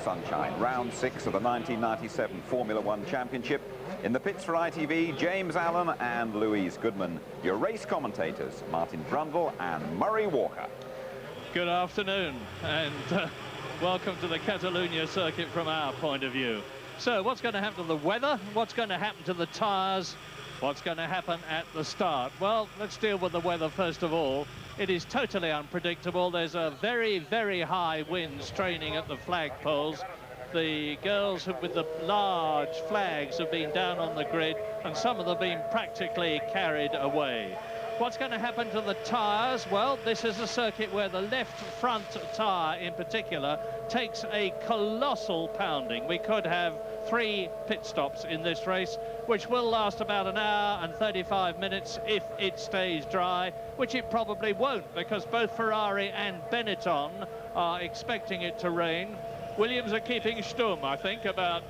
sunshine. Round 6 of the 1997 Formula One Championship. In the pits for ITV, James Allen and Louise Goodman. Your race commentators, Martin Brundle and Murray Walker. Good afternoon, and welcome to the Catalunya circuit from our point of view. So what's going to happen to the weather? What's going to happen to the tyres? What's going to happen at the start? Well, let's deal with the weather first of all. It is totally unpredictable. There's a very, very high wind straining at the flagpoles. The girls with the large flags have been down on the grid, and some of them have been practically carried away. What's going to happen to the tyres? Well, this is a circuit where the left front tyre in particular takes a colossal pounding. We could have 3 pit stops in this race, which will last about an hour and 35 minutes if it stays dry, which it probably won't, because both Ferrari and Benetton are expecting it to rain. Williams are keeping stum, I think, about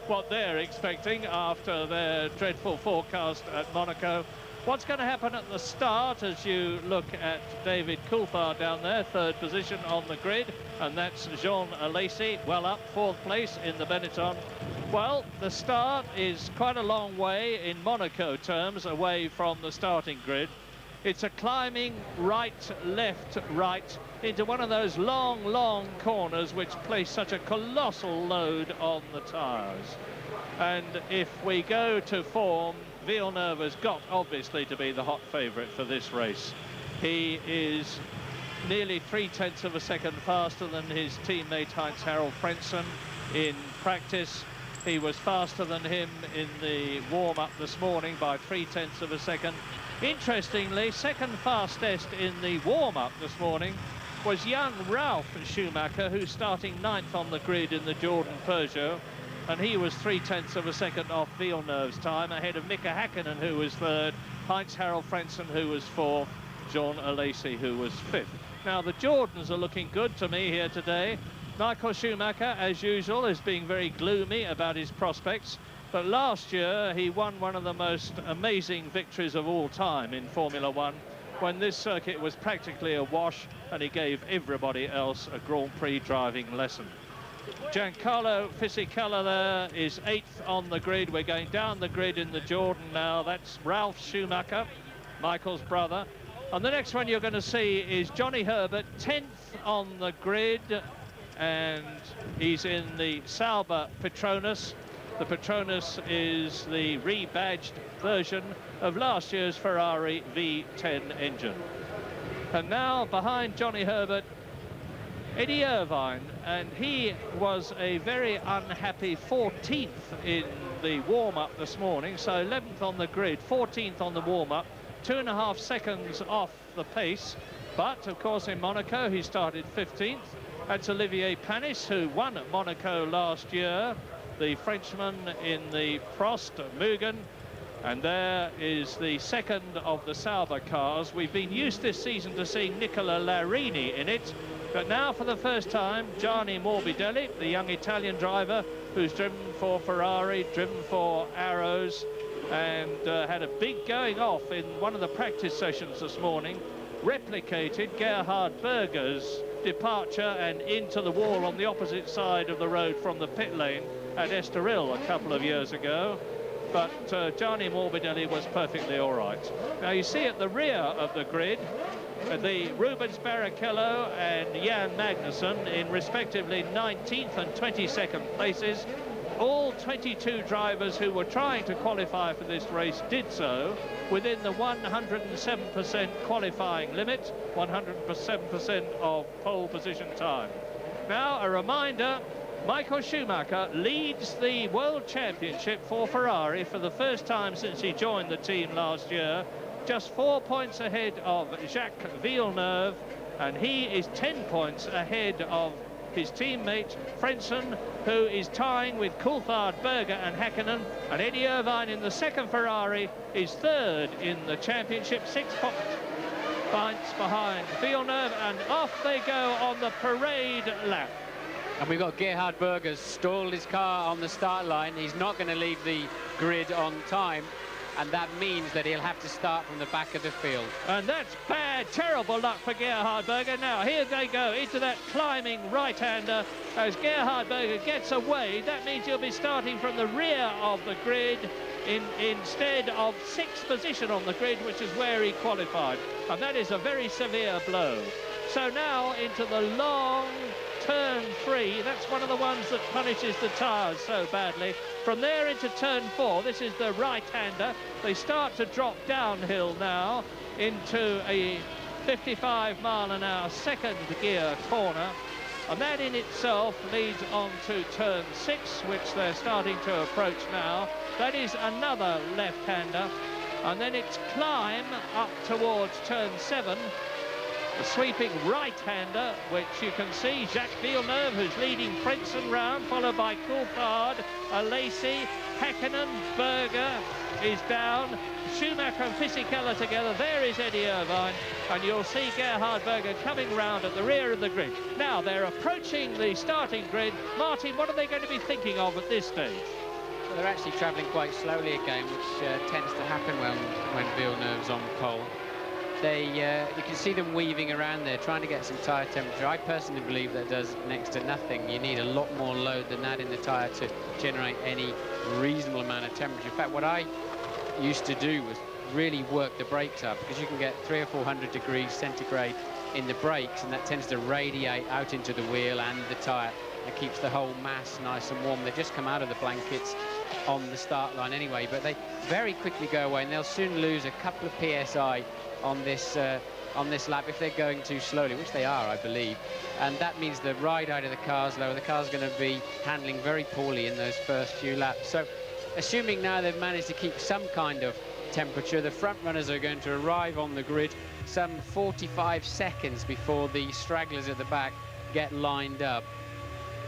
what they're expecting after their dreadful forecast at Monaco. What's going to happen at the start as you look at David Coulthard down there, 3rd position on the grid, and that's Jean Alesi, well up, 4th place in the Benetton. Well, the start is quite a long way in Monaco terms away from the starting grid. It's a climbing right, left, right into one of those long, long corners which place such a colossal load on the tyres. And if we go to form, Villeneuve has got, obviously, to be the hot favourite for this race. He is nearly 0.3 of a second faster than his teammate Heinz-Harald Frentzen in practice. He was faster than him in the warm-up this morning by 0.3 of a second. Interestingly, second fastest in the warm-up this morning was young Ralf Schumacher, who's starting 9th on the grid in the Jordan Peugeot, and he was 0.3 of a second off Villeneuve's time, ahead of Mika Häkkinen, who was 3rd, Heinz-Harald Frentzen, who was 4th, Jean Alesi, who was 5th. Now, the Jordans are looking good to me here today. Michael Schumacher, as usual, is being very gloomy about his prospects, but last year he won one of the most amazing victories of all time in Formula One, when this circuit was practically a wash, and he gave everybody else a Grand Prix driving lesson. Giancarlo Fisichella there is 8th on the grid. We're going down the grid in the Jordan now. That's Ralf Schumacher, Michael's brother. And the next one you're going to see is Johnny Herbert, 10th on the grid, and he's in the Sauber Petronas. The Petronas is the rebadged version of last year's Ferrari V10 engine. And now behind Johnny Herbert, Eddie Irvine, and he was a very unhappy 14th in the warm-up this morning, so 11th on the grid, 14th on the warm-up, 2.5 seconds off the pace. But, of course, in Monaco, he started 15th. That's Olivier Panis, who won at Monaco last year, the Frenchman in the Prost Mugen. And there is the second of the Sauber cars. We've been used this season to seeing Nicola Larini in it, but now for the first time, Gianni Morbidelli, the young Italian driver who's driven for Ferrari, driven for Arrows, and had a big going off in one of the practice sessions this morning, replicated Gerhard Berger's departure and into the wall on the opposite side of the road from the pit lane at Estoril a couple of years ago. But Gianni Morbidelli was perfectly all right. Now you see at the rear of the grid, the Rubens Barrichello and Jan Magnussen in respectively 19th and 22nd places. All 22 drivers who were trying to qualify for this race did so within the 107% qualifying limit, 107% of pole position time. Now a reminder, Michael Schumacher leads the World Championship for Ferrari for the first time since he joined the team last year, just 4 points ahead of Jacques Villeneuve, and he is 10 points ahead of his teammate Frentzen, who is tying with Coulthard, Berger and Häkkinen, and Eddie Irvine in the second Ferrari is 3rd in the championship, 6 points behind Villeneuve, and off they go on the parade lap. And we've got Gerhard Berger stalled his car on the start line. He's not going to leave the grid on time. and that means that he'll have to start from the back of the field. And that's bad, terrible luck for Gerhard Berger. Now, here they go into that climbing right-hander. As Gerhard Berger gets away, that means he'll be starting from the rear of the grid instead of 6th position on the grid, which is where he qualified. And that is a very severe blow. So now into the long turn 3. That's one of the ones that punishes the tyres so badly. From there into turn 4, this is the right-hander. They start to drop downhill now into a 55-mile-an-hour second gear corner. And that in itself leads on to turn 6, which they're starting to approach now. That is another left-hander. And then it's climb up towards turn 7. The sweeping right-hander, which you can see Jacques Villeneuve, who's leading Princeton round, followed by Coulthard, Lacey, Häkkinen, Berger is down, Schumacher and Fisichella together. There is Eddie Irvine, and you'll see Gerhard Berger coming round at the rear of the grid. Now they're approaching the starting grid. Martin, what are they going to be thinking of at this stage? Well, they're actually travelling quite slowly again, which tends to happen when Villeneuve's on pole. You can see them weaving around there, trying to get some tyre temperature. I personally believe that does next to nothing. You need a lot more load than that in the tyre to generate any reasonable amount of temperature. In fact, what I used to do was really work the brakes up, because you can get 300 or 400 degrees centigrade in the brakes, and that tends to radiate out into the wheel and the tyre. It keeps the whole mass nice and warm. They just come out of the blankets on the start line anyway, but they very quickly go away, and they'll soon lose a couple of PSI on this lap if they're going too slowly, which they are, I believe. And that means the ride out of the car's lower. The car's going to be handling very poorly in those first few laps. So assuming now they've managed to keep some kind of temperature, the front runners are going to arrive on the grid some 45 seconds before the stragglers at the back get lined up.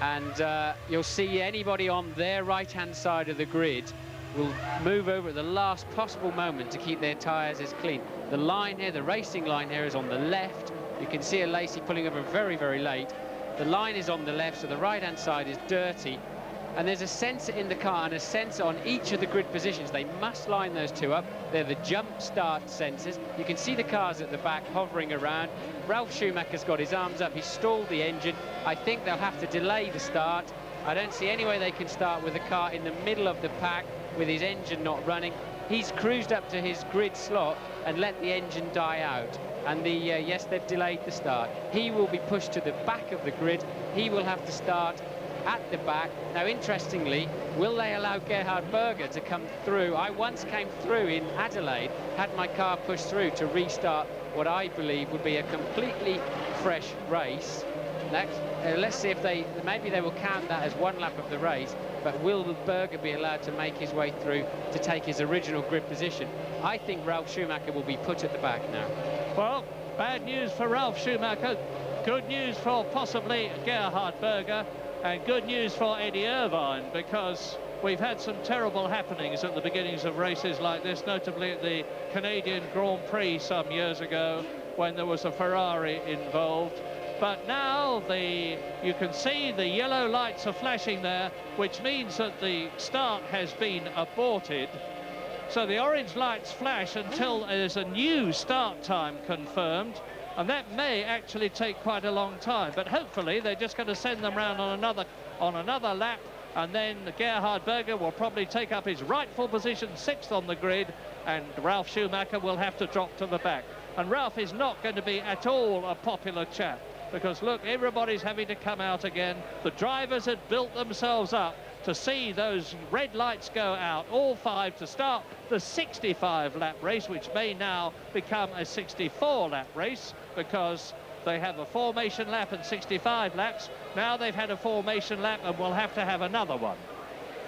And you'll see anybody on their right-hand side of the grid will move over at the last possible moment to keep their tyres as clean. The line here, the racing line here, is on the left. You can see a Lacey pulling over very, very late. The line is on the left, so the right-hand side is dirty. And there's a sensor in the car and a sensor on each of the grid positions. They must line those two up. They're the jump start sensors. You can see the cars at the back hovering around. Ralf Schumacher's got his arms up. He's stalled the engine. I think they'll have to delay the start. I don't see any way they can start with the car in the middle of the pack with his engine not running. He's cruised up to his grid slot and let the engine die out. And yes, they've delayed the start. He will be pushed to the back of the grid. He will have to start at the back. Now, interestingly, will they allow Gerhard Berger to come through? I once came through in Adelaide, had my car pushed through to restart what I believe would be a completely fresh race. Let's see if maybe they will count that as one lap of the race, but will Berger be allowed to make his way through to take his original grid position? I think Ralf Schumacher will be put at the back now. Well, bad news for Ralf Schumacher, good news for possibly Gerhard Berger, and good news for Eddie Irvine, because we've had some terrible happenings at the beginnings of races like this, notably at the Canadian Grand Prix some years ago when there was a Ferrari involved. But now you can see the yellow lights are flashing there, which means that the start has been aborted. So the orange lights flash until there's a new start time confirmed, and that may actually take quite a long time. But hopefully they're just going to send them round on another lap, and then Gerhard Berger will probably take up his rightful position, 6th on the grid, and Ralf Schumacher will have to drop to the back. And Ralf is not going to be at all a popular chap, because look, everybody's having to come out again. The drivers had built themselves up to see those red lights go out, all 5, to start the 65-lap race, which may now become a 64-lap race, because they have a formation lap and 65 laps. Now they've had a formation lap and will have to have another one.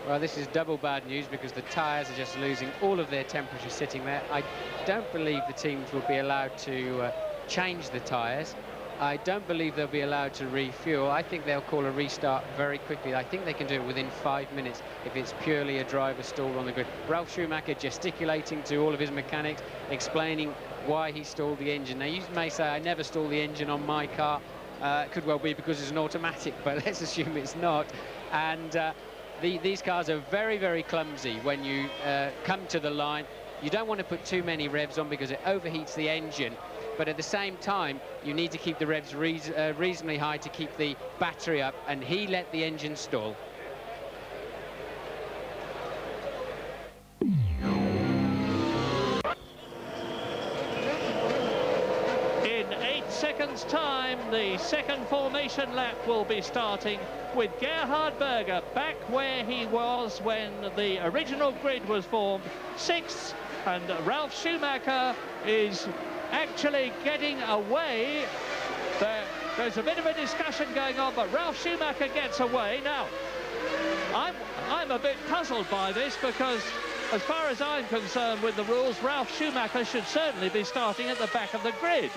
Well, this is double bad news, because the tyres are just losing all of their temperature sitting there. I don't believe the teams will be allowed to change the tyres. I don't believe they'll be allowed to refuel. I think they'll call a restart very quickly. I think they can do it within 5 minutes if it's purely a driver stalled on the grid. Ralf Schumacher gesticulating to all of his mechanics, explaining why he stalled the engine. Now, you may say, I never stall the engine on my car. It could well be because it's an automatic, but let's assume it's not. And these cars are very, very clumsy when you come to the line. You don't want to put too many revs on because it overheats the engine, but at the same time, you need to keep the revs reasonably high to keep the battery up, and he let the engine stall. In 8 seconds' time, the second formation lap will be starting with Gerhard Berger back where he was when the original grid was formed, 6th, and Ralf Schumacher is actually getting away. There's a bit of a discussion going on, but Ralf Schumacher gets away. Now, I'm a bit puzzled by this because, as far as I'm concerned with the rules, Ralf Schumacher should certainly be starting at the back of the grid.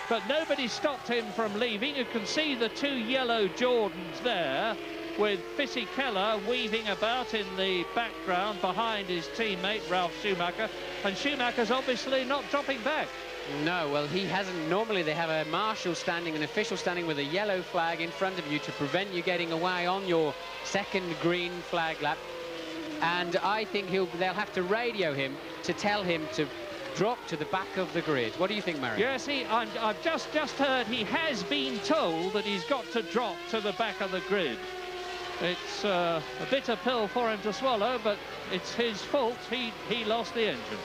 But nobody stopped him from leaving. You can see the 2 yellow Jordans there, with Fisichella weaving about in the background behind his teammate Ralf Schumacher, and Schumacher's obviously not dropping back. No, well, he hasn't. Normally they have a marshal standing, an official standing with a yellow flag in front of you to prevent you getting away on your second green flag lap. And I think they'll have to radio him to tell him to drop to the back of the grid. What do you think, Marion? Yes, I've just heard he has been told that he's got to drop to the back of the grid. It's a bitter pill for him to swallow, but it's his fault. He lost the engine.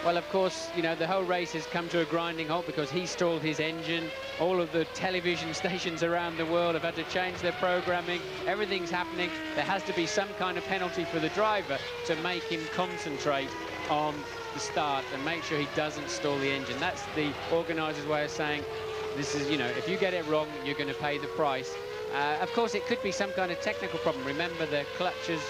Well, of course, you know, the whole race has come to a grinding halt because he stalled his engine. All of the television stations around the world have had to change their programming. Everything's happening. There has to be some kind of penalty for the driver to make him concentrate on the start and make sure he doesn't stall the engine. That's the organisers' way of saying, this is, you know, if you get it wrong, you're going to pay the price. Of course, it could be some kind of technical problem. Remember, the clutches,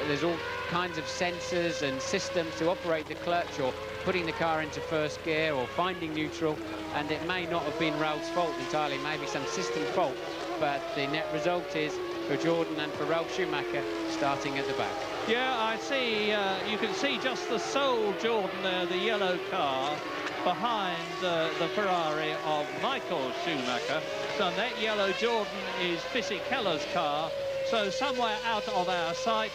there's all kinds of sensors and systems to operate the clutch, or putting the car into first gear, or finding neutral, and it may not have been Ralph's fault entirely, maybe some system fault, but the net result is for Jordan and for Ralf Schumacher starting at the back. Yeah, I see, you can see just the sole Jordan there, the yellow car, behind the Ferrari of Michael Schumacher. So that yellow Jordan is Fisichella's car, so somewhere out of our sight.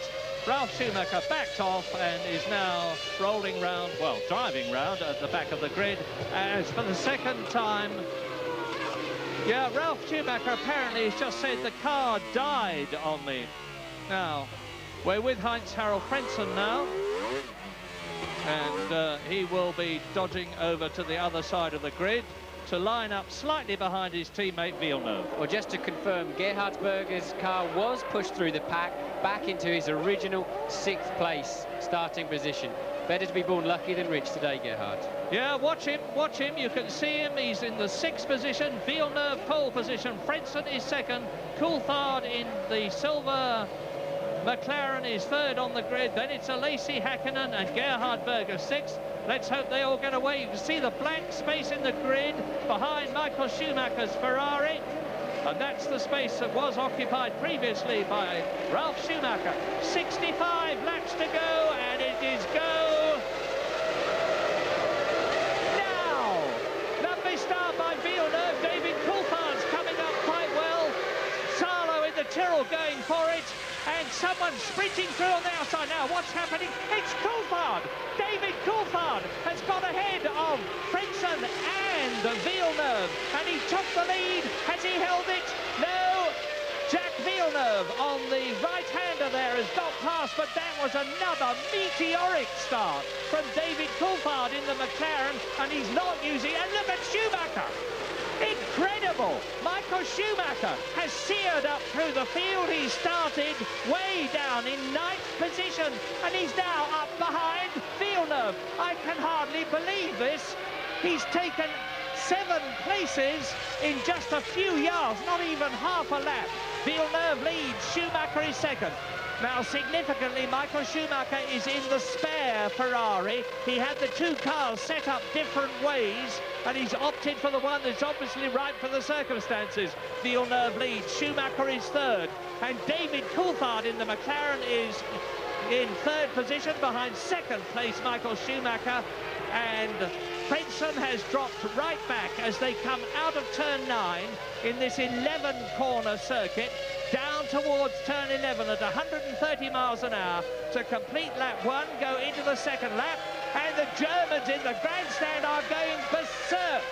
Ralf Schumacher backed off and is now rolling round, well, driving round at the back of the grid. As for the second time, yeah, Ralf Schumacher apparently has just said the car died on me. Now, we're with Heinz-Harald Frentzen now, and he will be dodging over to the other side of the grid to line up slightly behind his teammate Villeneuve. Well, just to confirm, Gerhard Berger's car was pushed through the pack back into his original 6th place starting position. Better to be born lucky than rich today, Gerhard. Yeah, watch him, watch him. You can see him. He's in the 6th position. Villeneuve pole position. Frentzen is 2nd. Coulthard in the silver McLaren is 3rd on the grid. Then it's Alesi Häkkinen and Gerhard Berger 6th. Let's hope they all get away. You can see the blank space in the grid behind Michael Schumacher's Ferrari. And that's the space that was occupied previously by Ralf Schumacher. 65 laps to go, and it is go. Now, lovely start by Villeneuve. David Coulthard's coming up quite well. Salo in the Tyrrell going for it. And someone sprinting through on the outside now. What's happening? It's Coulthard. David Coulthard has got ahead of Frentzen and Villeneuve. And he took the lead. Has he held it? No. Jack Villeneuve on the right-hander there has got past, but that was another meteoric start from David Coulthard in the McLaren, and he's not using it. And look at Schumacher. Incredible! Michael Schumacher has seared up through the field. He started way down in 9th position, and he's now up behind Villeneuve. I can hardly believe this. He's taken 7 places in just a few yards, not even half a lap. Villeneuve leads, Schumacher is 2nd. Now, significantly, Michael Schumacher is in the spare Ferrari. He had the 2 cars set up different ways, and he's opted for the one that's obviously right for the circumstances. Villeneuve leads, Schumacher is 3rd, and David Coulthard in the McLaren is in 3rd position behind 2nd place Michael Schumacher, and Frentzen has dropped right back as they come out of turn 9 in this 11-corner circuit, down towards turn 11 at 130 miles an hour to complete lap 1, go into the second lap, and the Germans in the grandstand are going berserk.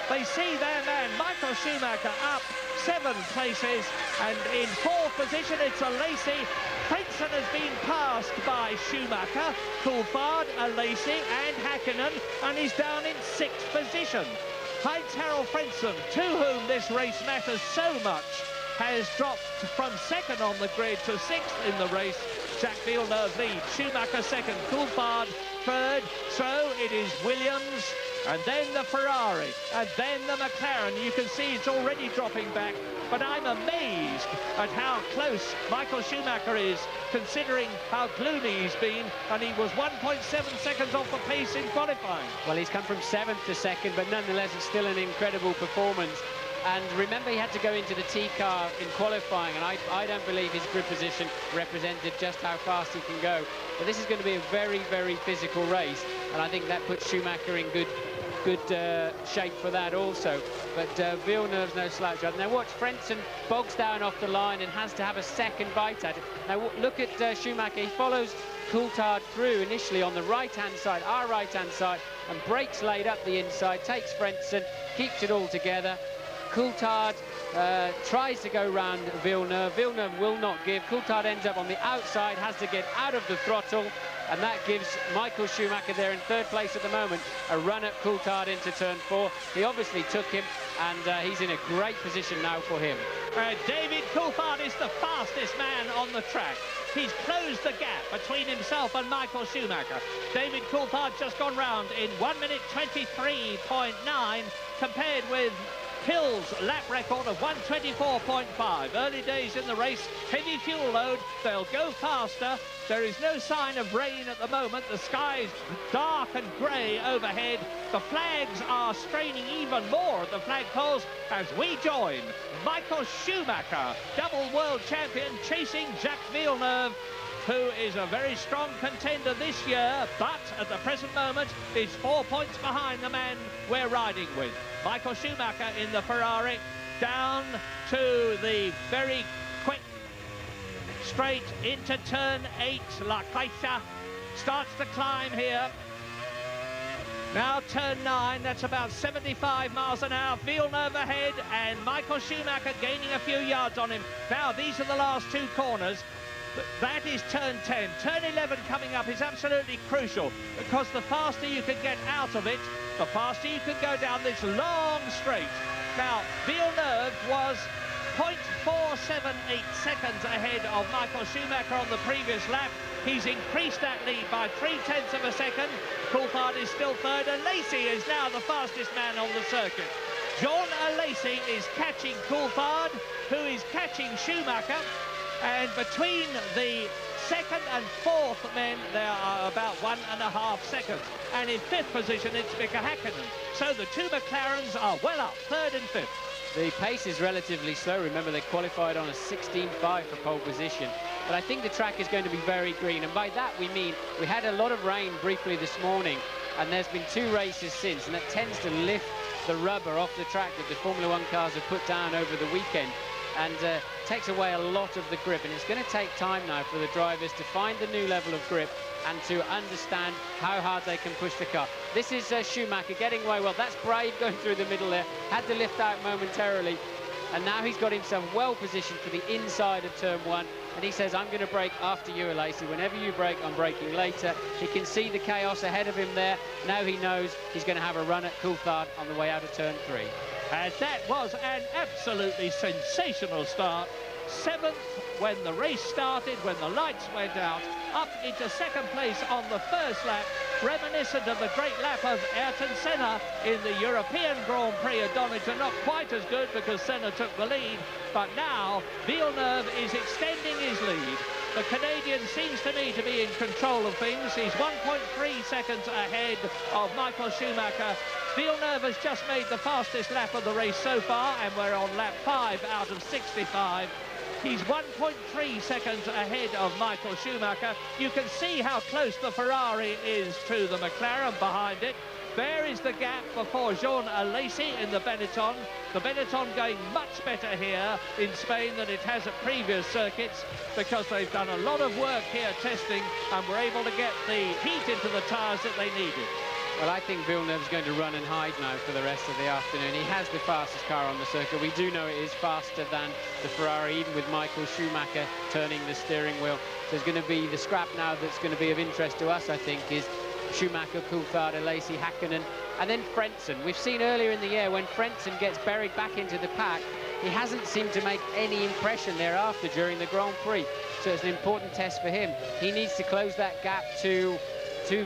They see their man Michael Schumacher up 7 places, and in 4th position it's Alesi. Frentzen has been passed by Schumacher, Coulthard, Alesi and Häkkinen, and he's down in 6th position. Heinz-Harald Frentzen, to whom this race matters so much, has dropped from 2nd on the grid to 6th in the race. Jacques Villeneuve leads, Schumacher 2nd, Coulthard 3rd, so it is Williams, and then the Ferrari, and then the McLaren. You can see it's already dropping back, but I'm amazed at how close Michael Schumacher is, considering how gloomy he's been, and he was 1.7 seconds off the pace in qualifying. Well, he's come from 7th to 2nd, but nonetheless, it's still an incredible performance. And remember, he had to go into the T car in qualifying, and I don't believe his grid position represented just how fast he can go. But this is going to be a very, very physical race, and I think that puts Schumacher in good shape for that also. But Villeneuve's no slouch. Now watch, Frentzen bogs down off the line and has to have a second bite at it. Now look at Schumacher. He follows Coulthard through initially on the right-hand side, our right-hand side, and brakes laid up the inside, takes Frentzen, keeps it all together. Coulthard tries to go round Villeneuve. Villeneuve will not give. Coulthard ends up on the outside, has to get out of the throttle, and that gives Michael Schumacher there in 3rd place at the moment a run at Coulthard into turn 4. He obviously took him, and he's in a great position now for him. David Coulthard is the fastest man on the track. He's closed the gap between himself and Michael Schumacher. David Coulthard just gone round in 1 minute 23.9 compared with Hill's lap record of 1:24.5. Early days in the race, heavy fuel load, they'll go faster. There is no sign of rain at the moment. The sky's dark and grey overhead. The flags are straining even more at the flagpoles as we join Michael Schumacher, double world champion, chasing Jacques Villeneuve, who is a very strong contender this year, but at the present moment is 4 points behind the man we're riding with. Michael Schumacher in the Ferrari, down to the very quick straight into turn 8. La Caixa starts to climb here. Now turn 9, that's about 75 miles an hour. Villeneuve ahead, and Michael Schumacher gaining a few yards on him. Now these are the last 2 corners. That is turn 10. Turn 11 coming up is absolutely crucial, because the faster you can get out of it, the faster you can go down this long straight. Now, Villeneuve was 0.478 seconds ahead of Michael Schumacher on the previous lap. He's increased that lead by 0.3 of a second. Coulthard is still 3rd, and Alesi is now the fastest man on the circuit. John Alesi is catching Coulthard, who is catching Schumacher. And between the 2nd and 4th men, there are about 1.5 seconds. And in 5th position, it's Mika Häkkinen. So the 2 McLarens are well up, 3rd and 5th. The pace is relatively slow. Remember, they qualified on a 16.5 for pole position. But I think the track is going to be very green. And by that, we mean we had a lot of rain briefly this morning, and there's been 2 races since, and that tends to lift the rubber off the track that the Formula 1 cars have put down over the weekend, and takes away a lot of the grip. And it's going to take time now for the drivers to find the new level of grip and to understand how hard they can push the car. This is Schumacher getting away well. That's brave going through the middle there. Had to lift out momentarily, and now he's got himself well positioned for the inside of turn 1. And he says, I'm going to brake after you, Alesi. Whenever you brake, I'm braking later. He can see the chaos ahead of him there. Now he knows he's going to have a run at Coulthard on the way out of turn 3. And that was an absolutely sensational start. 7th when the race started, when the lights went out, up into 2nd place on the 1st lap, reminiscent of the great lap of Ayrton Senna in the European Grand Prix at Donington. Not quite as good because Senna took the lead, but now Villeneuve is extending his lead. The Canadian seems to me to be in control of things. He's 1.3 seconds ahead of Michael Schumacher. Villeneuve has just made the fastest lap of the race so far, and we're on lap 5 out of 65. He's 1.3 seconds ahead of Michael Schumacher. You can see how close the Ferrari is to the McLaren behind it. There is the gap before Jean Alesi in the Benetton. The Benetton going much better here in Spain than it has at previous circuits, because they've done a lot of work here testing and were able to get the heat into the tyres that they needed. Well, I think Villeneuve's going to run and hide now for the rest of the afternoon. He has the fastest car on the circuit. We do know it is faster than the Ferrari, even with Michael Schumacher turning the steering wheel. So there's going to be the scrap now that's going to be of interest to us, I think, is Schumacher, Coulthard, Alesi, Hakkinen, and then Frentzen. We've seen earlier in the year when Frentzen gets buried back into the pack, he hasn't seemed to make any impression thereafter during the Grand Prix. So it's an important test for him. He needs to close that gap to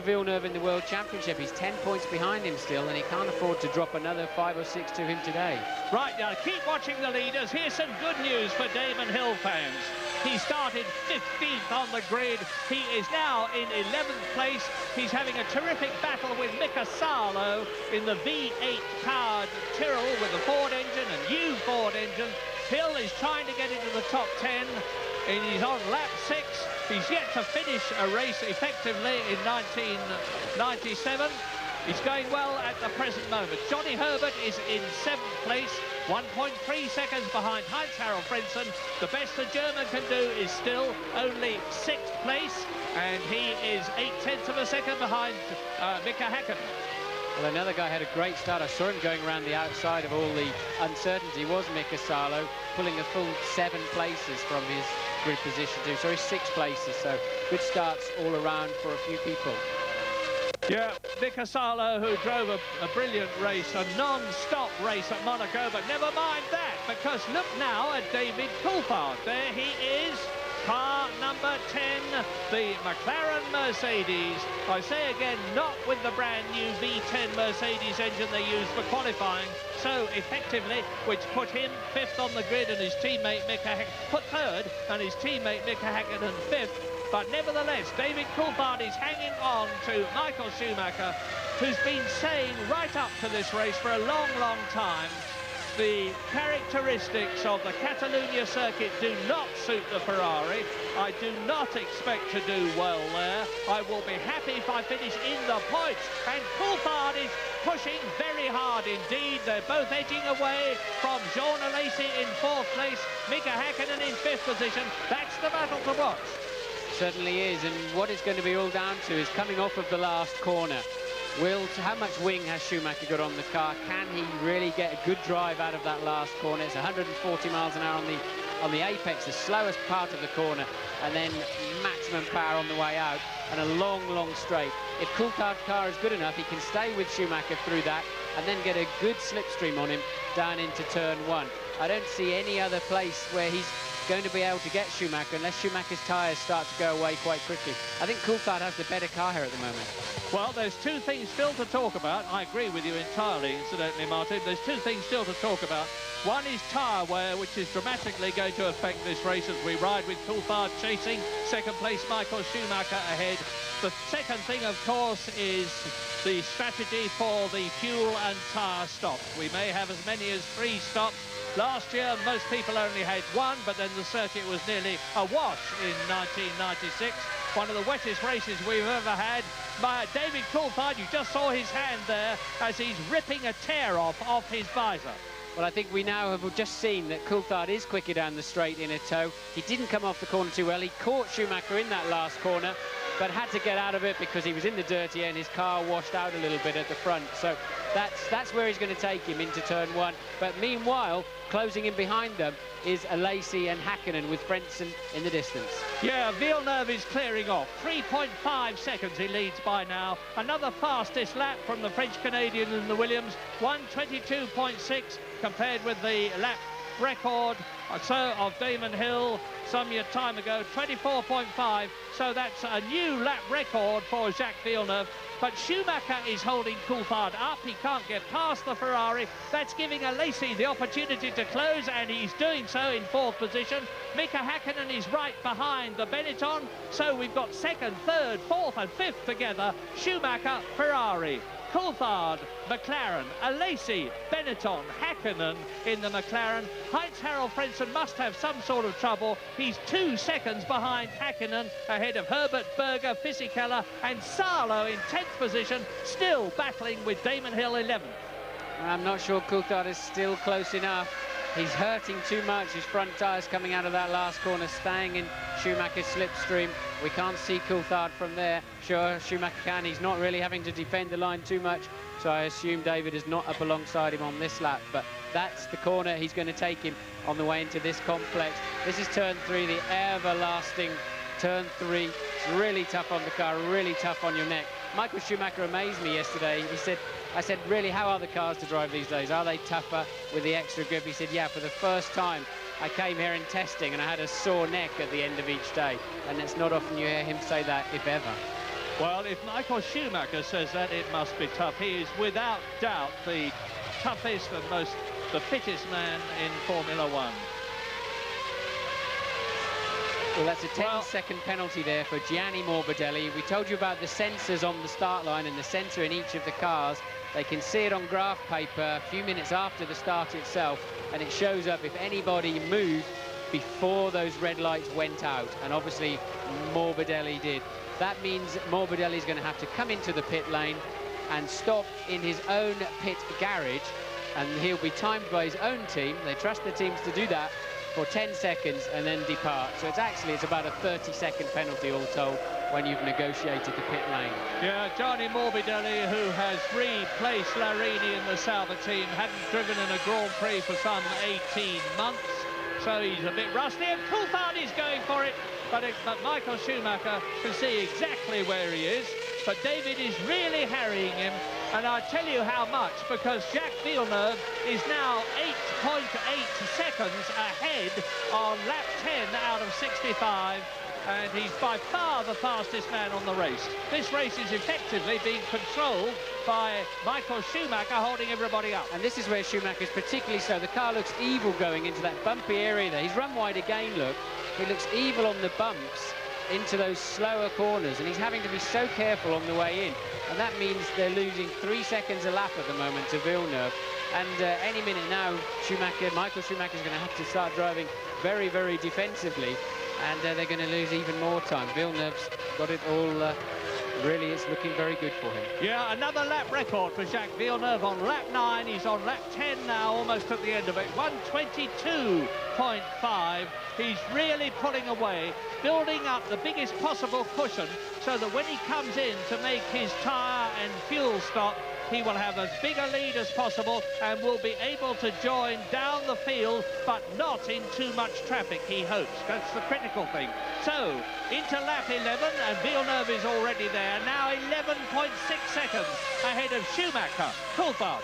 Villeneuve in the World Championship. He's 10 points behind him still, and he can't afford to drop another 5 or 6 to him today. Right, now keep watching the leaders. Here's some good news for Damon Hill fans. He started 15th on the grid. He is now in 11th place. He's having a terrific battle with Mika Salo in the V8 powered Tyrrell with the Ford engine and new Ford engine. Hill is trying to get into the top 10, and he's on lap 6. He's yet to finish a race effectively in 1997. He's going well at the present moment. Johnny Herbert is in 7th place, 1.3 seconds behind Heinz-Harald Frentzen. The best the German can do is still only 6th place, and he is 0.8 of a second behind Mika Hakkinen. Well, another guy had a great start. I saw him going around the outside of all the uncertainty was Mika Salo, pulling a full 7 places from his grid position too. So he's 6 places, so good starts all around for a few people. Yeah, Mika Salo, who drove a brilliant race, a non-stop race at Monaco, but never mind that, because look now at David Coulthard. There he is, car number 10, the McLaren Mercedes. I say again, not with the brand new V10 Mercedes engine they used for qualifying so effectively, which put him 5th on the grid and his teammate Mika Hakkinen, put 3rd and his teammate Mika Hakkinen 5th. But nevertheless, David Coulthard is hanging on to Michael Schumacher, who's been saying right up to this race for a long, long time, the characteristics of the Catalunya circuit do not suit the Ferrari. I do not expect to do well there. I will be happy if I finish in the points. And Coulthard is pushing very hard indeed. They're both edging away from Jean Alesi in 4th place, Mika Hakkinen in 5th position. That's the battle to watch. Certainly is, and what it's going to be all down to is coming off of the last corner. How much wing has Schumacher got on the car? Can he really get a good drive out of that last corner? It's 140 miles an hour on the apex, the slowest part of the corner, and then maximum power on the way out, and a long, long straight. If Coulthard's car is good enough, he can stay with Schumacher through that, and then get a good slipstream on him down into turn 1. I don't see any other place where he's going to be able to get Schumacher unless Schumacher's tyres start to go away quite quickly. I think Coulthard has the better car here at the moment. Well, there's 2 things still to talk about. I agree with you entirely, incidentally, Martin. There's 2 things still to talk about. One is tyre wear, which is dramatically going to affect this race as we ride with Coulthard chasing. 2nd place, Michael Schumacher ahead. The second thing, of course, is the strategy for the fuel and tyre stops. We may have as many as 3 stops. Last year, most people only had 1, but then the circuit was nearly awash in 1996. One of the wettest races we've ever had. By David Coulthard, you just saw his hand there as he's ripping a tear off his visor. Well, I think we now have just seen that Coulthard is quicker down the straight in a tow. He didn't come off the corner too well. He caught Schumacher in that last corner, but had to get out of it because he was in the dirty and his car washed out a little bit at the front. So that's where he's going to take him into turn 1. But meanwhile, closing in behind them is Alesi and Hakkinen with Frentzen in the distance. Yeah, Villeneuve is clearing off. 3.5 seconds he leads by now. Another fastest lap from the French-Canadian in the Williams. 1:22.6 compared with the lap record of Damon Hill some time ago, 24.5. So that's a new lap record for Jacques Villeneuve. But Schumacher is holding Coulthard up. He can't get past the Ferrari. That's giving Alesi the opportunity to close, and he's doing so in 4th position. Mika Hakkinen is right behind the Benetton. So we've got 2nd, 3rd, 4th and 5th together. Schumacher, Ferrari. Coulthard, McLaren, Alesi, Benetton, Hakkinen in the McLaren. Heinz-Harald Frentzen must have some sort of trouble. He's 2 seconds behind Hakkinen, ahead of Herbert, Berger, Fisichella and Salo in 10th position, still battling with Damon Hill 11th. I'm not sure Coulthard is still close enough. He's hurting too much. His front tyres coming out of that last corner, staying in Schumacher's slipstream. We can't see Coulthard from there. Sure, Schumacher can. He's not really having to defend the line too much, so I assume David is not up alongside him on this lap, but that's the corner he's going to take him on the way into this complex. This is turn 3, the everlasting turn 3. It's really tough on the car, really tough on your neck. Michael Schumacher amazed me yesterday. He said, I said, really, how are the cars to drive these days? Are they tougher with the extra grip? He said, yeah, for the first time I came here in testing and I had a sore neck at the end of each day. And it's not often you hear him say that, if ever. Well, if Michael Schumacher says that, it must be tough. He is without doubt the toughest and the fittest man in Formula One. Well, that's a 10-second penalty there for Gianni Morbidelli. We told you about the sensors on the start line and the sensor in each of the cars. They can see it on graph paper a few minutes after the start itself, and it shows up if anybody moved before those red lights went out, and obviously Morbidelli did. That means Morbidelli is going to have to come into the pit lane and stop in his own pit garage, and he'll be timed by his own team. They trust the teams to do that for 10 seconds and then depart. So it's about a 30-second penalty all told when you've negotiated the pit lane. Yeah, Gianni Morbidelli, who has replaced Larini in the Sauber team, hadn't driven in a Grand Prix for some 18 months, so he's a bit rusty, and Coulthard is going for it, but Michael Schumacher can see exactly where he is, but David is really harrying him, and I'll tell you how much, because Jacques Villeneuve is now 8.8 seconds ahead on lap 10 out of 65, and he's by far the fastest man on the race. This race is effectively being controlled by Michael Schumacher holding everybody up. And this is where Schumacher's particularly slow. The car looks evil going into that bumpy area there. He's run wide again, look. He looks evil on the bumps into those slower corners, and he's having to be so careful on the way in. And that means they're losing 3 seconds a lap at the moment to Villeneuve. And any minute now, Michael Schumacher's going to have to start driving very, very defensively, and they're going to lose even more time. Villeneuve's got it all. Really is looking very good for him. Yeah, another lap record for Jacques Villeneuve on lap 9. He's on lap 10 now, almost at the end of it. 1:22.5. He's really pulling away, building up the biggest possible cushion so that when he comes in to make his tyre and fuel stop, he will have as big a lead as possible and will be able to join down the field, but not in too much traffic, he hopes. That's the critical thing. So, into lap 11, and Villeneuve is already there. Now 11.6 seconds ahead of Schumacher. Coulthard.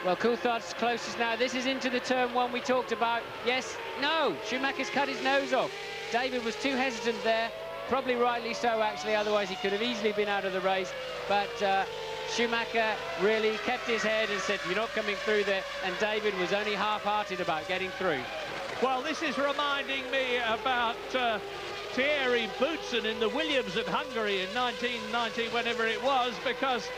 Well, Coulthard's closest now. This is into the turn 1 we talked about. Yes, no, Schumacher's cut his nose off. David was too hesitant there. Probably rightly so, actually, otherwise he could have easily been out of the race. But Schumacher really kept his head and said, you're not coming through there, and David was only half-hearted about getting through. Well, this is reminding me about Thierry Boutsen in the Williams at Hungary in 1990, whenever it was, because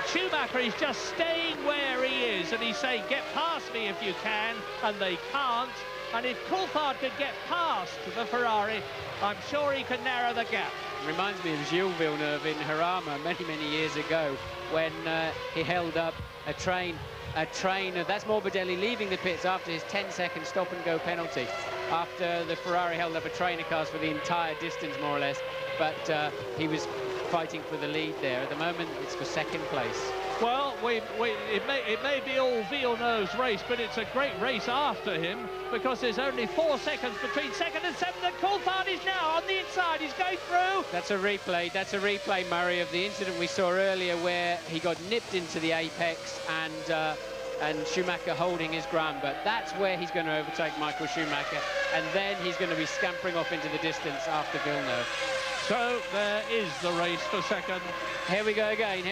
Schumacher is just staying where he is, and he's saying, get past me if you can, and they can't. And if Coulthard could get past the Ferrari, I'm sure he can narrow the gap. Reminds me of Gilles Villeneuve in Jarama many, many years ago when he held up a train. That's Morbidelli leaving the pits after his 10-second stop-and-go penalty, after the Ferrari held up a train of cars for the entire distance, more or less. But he was fighting for the lead there. At the moment, it's for second place. Well, it may be all Villeneuve's race, but it's a great race after him, because there's only 4 seconds between second and 7th, and Coulthard is now on the inside. He's going through. That's a replay, Murray, of the incident we saw earlier where he got nipped into the apex and Schumacher holding his ground. But that's where he's going to overtake Michael Schumacher, and then he's going to be scampering off into the distance after Villeneuve. So there is the race for second. Here we go again.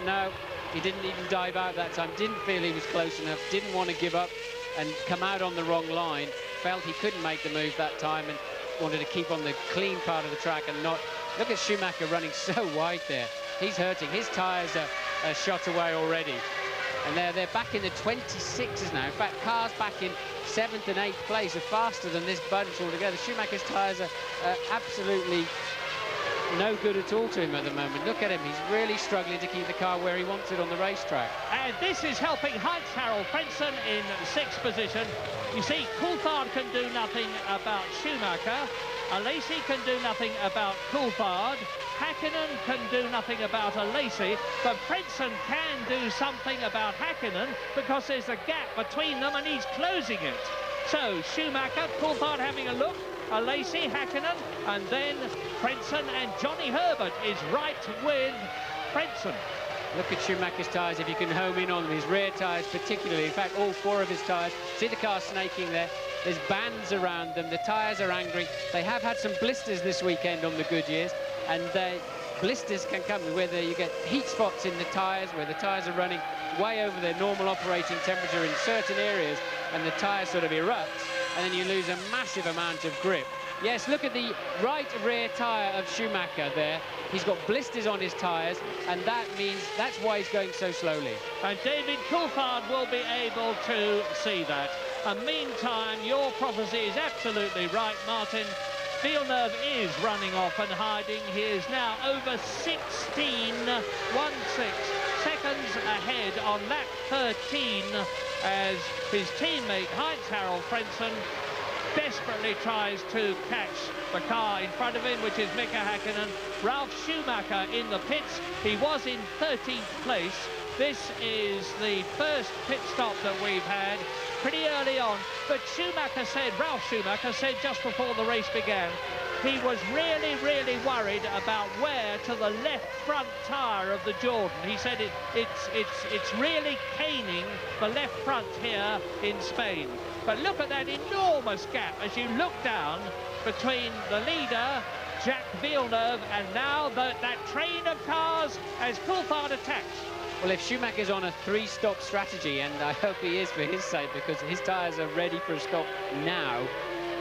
No, he didn't even dive out that time. Didn't feel he was close enough. Didn't want to give up and come out on the wrong line. Felt he couldn't make the move that time and wanted to keep on the clean part of the track and not... Look at Schumacher running so wide there. He's hurting. His tyres are a shot away already. And they're back in the 26s now. In fact, cars back in 7th and 8th place are faster than this bunch altogether. Schumacher's tyres are absolutely no good at all to him at the moment. Look at him, he's really struggling to keep the car where he wants it on the racetrack. And this is helping Heinz-Harald Frentzen in 6th position. You see, Coulthard can do nothing about Schumacher. Alesi can do nothing about Coulthard. Hakkinen can do nothing about Alesi, but Frentzen can do something about Hakkinen because there's a gap between them and he's closing it. So Schumacher, Coulthard having a look, Alesi, Hakkinen, and then Frentzen, and Johnny Herbert is right with Frentzen. Look at Schumacher's tyres, if you can home in on them, his rear tyres particularly. In fact, all 4 of his tyres. See the car snaking there. There's bands around them. The tyres are angry. They have had some blisters this weekend on the Goodyears, and blisters can come whether you get heat spots in the tyres, where the tyres are running way over their normal operating temperature in certain areas, and the tyre sort of erupts, and then you lose a massive amount of grip. Yes, look at the right rear tyre of Schumacher there. He's got blisters on his tyres, and that means that's why he's going so slowly. And David Coulthard will be able to see that. And meantime, your prophecy is absolutely right, Martin. Villeneuve is running off and hiding. He is now over 16 seconds ahead on lap 13 as his teammate Heinz-Harald Frentzen desperately tries to catch the car in front of him, which is Mika Hakkinen. Ralf Schumacher in the pits. He was in 13th place. This is the first pit stop that we've had pretty early on. But Schumacher said, Ralf Schumacher said just before the race began, he was really, really worried about where to the left front tyre of the Jordan. He said it's really caning the left front here in Spain. But look at that enormous gap as you look down between the leader, Jacques Villeneuve, and now that train of cars as Coulthard attacks. Well, if Schumacher's on a 3-stop strategy, and I hope he is for his sake, because his tyres are ready for a stop now,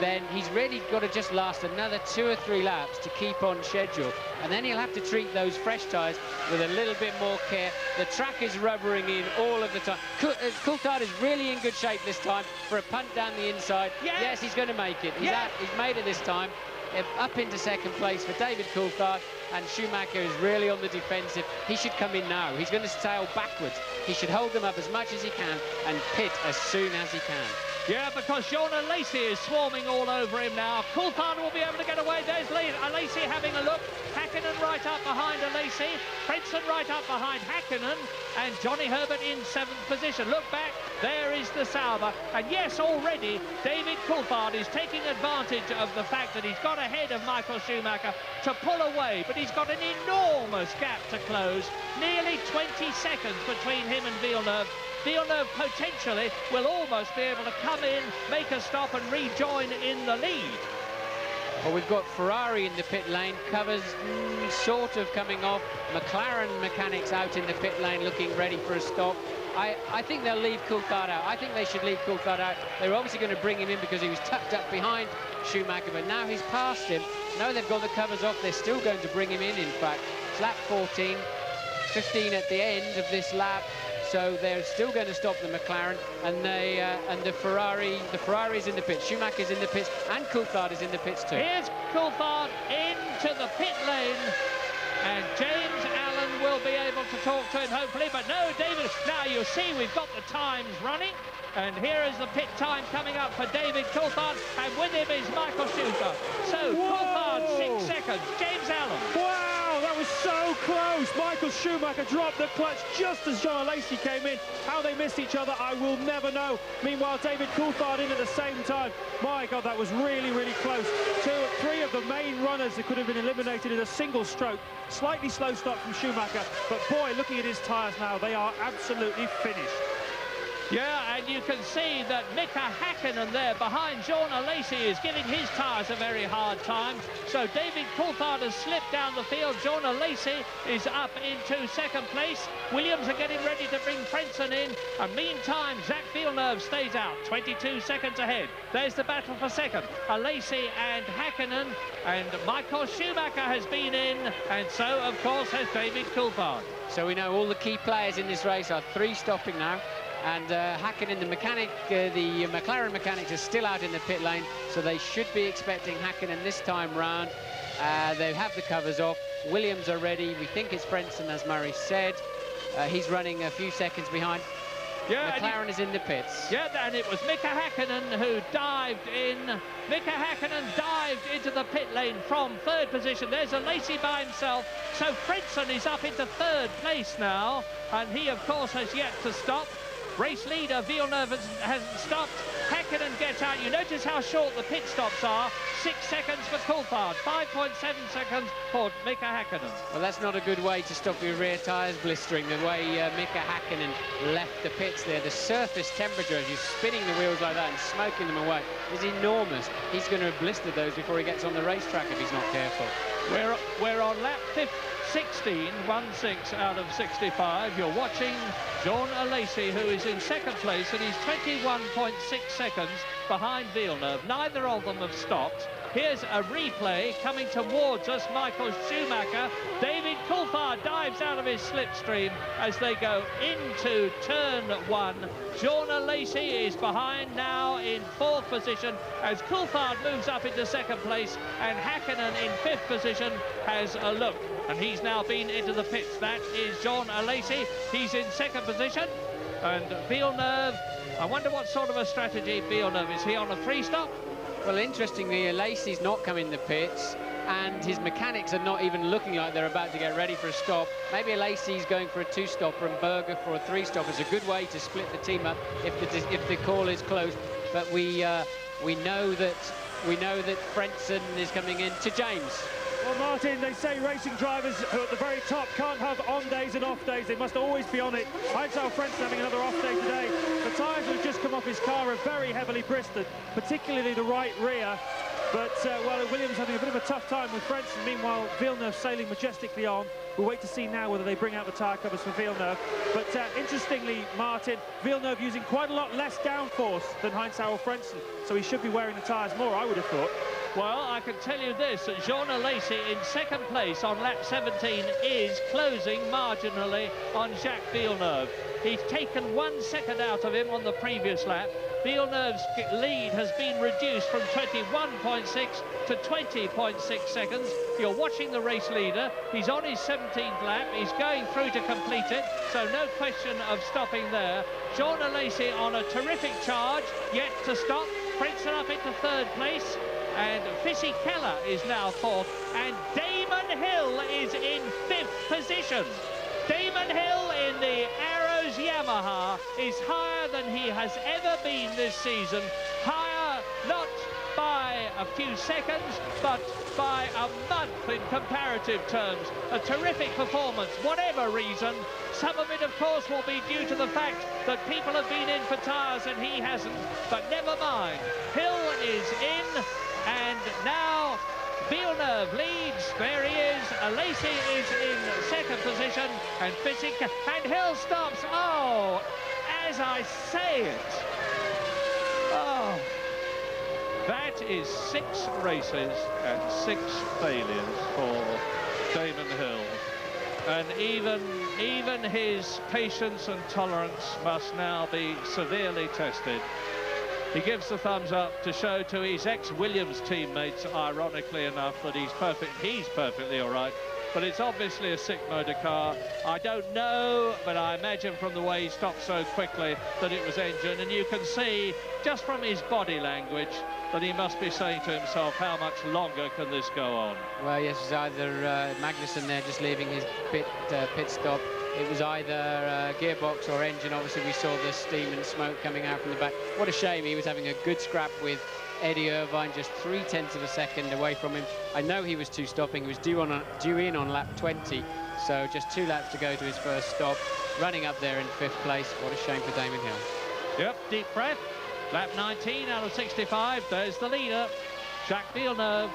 then he's really got to just last another 2 or 3 laps to keep on schedule. And then he'll have to treat those fresh tyres with a little bit more care. The track is rubbering in all of the time. Coulthard is really in good shape this time for a punt down the inside. Yes, he's going to make it. He's made it this time. Up into 2nd place for David Coulthard, and Schumacher is really on the defensive. He should come in now. He's going to sail backwards. He should hold them up as much as he can and pit as soon as he can. Yeah, because Jean Alesi is swarming all over him now. Coulthard will be able to get away. There's Alesi having a look. Hakkinen right up behind Alesi. Frentzen right up behind Hakkinen. And Johnny Herbert in 7th position. Look back. There is the Sauber. And yes, already David Coulthard is taking advantage of the fact that he's got ahead of Michael Schumacher to pull away. But he's got an enormous gap to close. Nearly 20 seconds between him and Villeneuve. Villeneuve potentially will almost be able to come in, make a stop and rejoin in the lead. Well, we've got Ferrari in the pit lane, covers sort of coming off. McLaren mechanics out in the pit lane looking ready for a stop. I think they'll leave Coulthard out. I think they should leave Coulthard out. They were obviously going to bring him in because he was tucked up behind Schumacher, but now he's passed him. Now they've got the covers off, they're still going to bring him in fact. It's lap 14, 15 at the end of this lap. So they're still going to stop the McLaren, and the Ferrari's in the pits. Schumacher's in the pits, and Coulthard is in the pits too. Here's Coulthard into the pit lane, and James Allen will be able to talk to him hopefully, but no, David, now you see we've got the times running, and here is the pit time coming up for David Coulthard, and with him is Michael Schumacher. So Coulthard 6 seconds, James Allen. Wow, that was so close. Michael Schumacher dropped the clutch just as Jean Alesi came in. How they missed each other, I will never know. Meanwhile, David Coulthard in at the same time. My God, that was really, really close. 2 or 3 of the main runners that could have been eliminated in a single stroke. Slightly slow stop from Schumacher, but boy, looking at his tyres now, they are absolutely finished. Yeah, and you can see that Mika Häkkinen there behind Jean Alesi is giving his tyres a very hard time. So David Coulthard has slipped down the field. Jean Alesi is up into second place. Williams are getting ready to bring Frentzen in. And meantime, Jacques Villeneuve stays out, 22 seconds ahead. There's the battle for second. Alesi and Häkkinen, and Michael Schumacher has been in, and so, of course, has David Coulthard. So we know all the key players in this race are 3 stopping now. And Häkkinen, the McLaren mechanics are still out in the pit lane, so they should be expecting Häkkinen this time round. They have the covers off. Williams are ready. We think it's Frentzen, as Murray said. He's running a few seconds behind. Yeah, McLaren is in the pits. Yeah, and it was Mika Häkkinen who dived in. Mika Häkkinen dived into the pit lane from 3rd position. There's Alesi by himself. So Frentzen is up into 3rd place now, and he, of course, has yet to stop. Race leader Villeneuve hasn't stopped. Häkkinen gets out. You notice how short the pit stops are. 6 seconds for Coulthard, 5.7 seconds for Mika Häkkinen. Well, that's not a good way to stop your rear tyres blistering, the way Mika Häkkinen left the pits there. The surface temperature, as you're spinning the wheels like that and smoking them away, is enormous. He's going to have blistered those before he gets on the racetrack if he's not careful. We're on lap 16 out of 65. You're watching Jean Alesi, who is in 2nd place, and he's 21.6 seconds behind Villeneuve. Neither of them have stopped. Here's a replay coming towards us. Michael Schumacher. David Coulthard dives out of his slipstream as they go into turn 1. Jean Alesi is behind now in 4th position as Coulthard moves up into 2nd place, and Häkkinen in 5th position has a look. And he's now been into the pits. That is Jean Alesi. He's in 2nd position. And Villeneuve, I wonder what sort of a strategy Villeneuve is. He on a 3-stop? Well, interestingly, Alesi's not come in the pits, and his mechanics are not even looking like they're about to get ready for a stop. Maybe Alesi's going for a 2-stopper and Berger for a 3-stopper. It's a good way to split the team up if the call is close. But we know that Frentzen is coming in to James. Well, Martin, they say racing drivers who are at the very top can't have on days and off days. They must always be on it. Heinz Frentzen having another off day today. The tyres that have just come off his car are very heavily blistered, particularly the right rear. But, well, Williams having a bit of a tough time with Frentzen. Meanwhile, Villeneuve sailing majestically on. We'll wait to see now whether they bring out the tyre covers for Villeneuve. But interestingly, Martin, Villeneuve using quite a lot less downforce than Heinz Frentzen. So he should be wearing the tyres more, I would have thought. Well, I can tell you this, that Jean Alesi in 2nd place on lap 17 is closing marginally on Jacques Villeneuve. He's taken 1 second out of him on the previous lap. Villeneuve's lead has been reduced from 21.6 to 20.6 seconds. You're watching the race leader. He's on his 17th lap. He's going through to complete it, so no question of stopping there. Jean Alesi on a terrific charge, yet to stop. Frentzen up into 3rd place. And Fisichella is now 4th, and Damon Hill is in 5th position. Damon Hill in the Arrows Yamaha is higher than he has ever been this season. Higher not by a few seconds, but by a month in comparative terms. A terrific performance, whatever reason. Some of it, of course, will be due to the fact that people have been in for tyres and he hasn't, but never mind. Hill is in. And now Villeneuve leads. There he is. Alesi is in 2nd position, and Fisichella, and Hill stops. Oh, as I say it. Oh, that is 6 races and 6 failures for Damon Hill. And even his patience and tolerance must now be severely tested. He gives the thumbs up to show to his ex-Williams teammates, ironically enough, that he's perfectly all right. But it's obviously a sick motor car. I don't know, but I imagine from the way he stopped so quickly that it was engine. And you can see, just from his body language, that he must be saying to himself, how much longer can this go on? Well, yes, it's either Magnussen there just leaving his pit stop. It was either gearbox or engine. Obviously, we saw the steam and smoke coming out from the back. What a shame. He was having a good scrap with Eddie Irvine, just 0.3 of a second away from him. I know he was 2-stopping. He was due in on lap 20, so just 2 laps to go to his first stop. Running up there in 5th place. What a shame for Damon Hill. Yep, deep breath. Lap 19 out of 65. There's the leader, Jacques Villeneuve.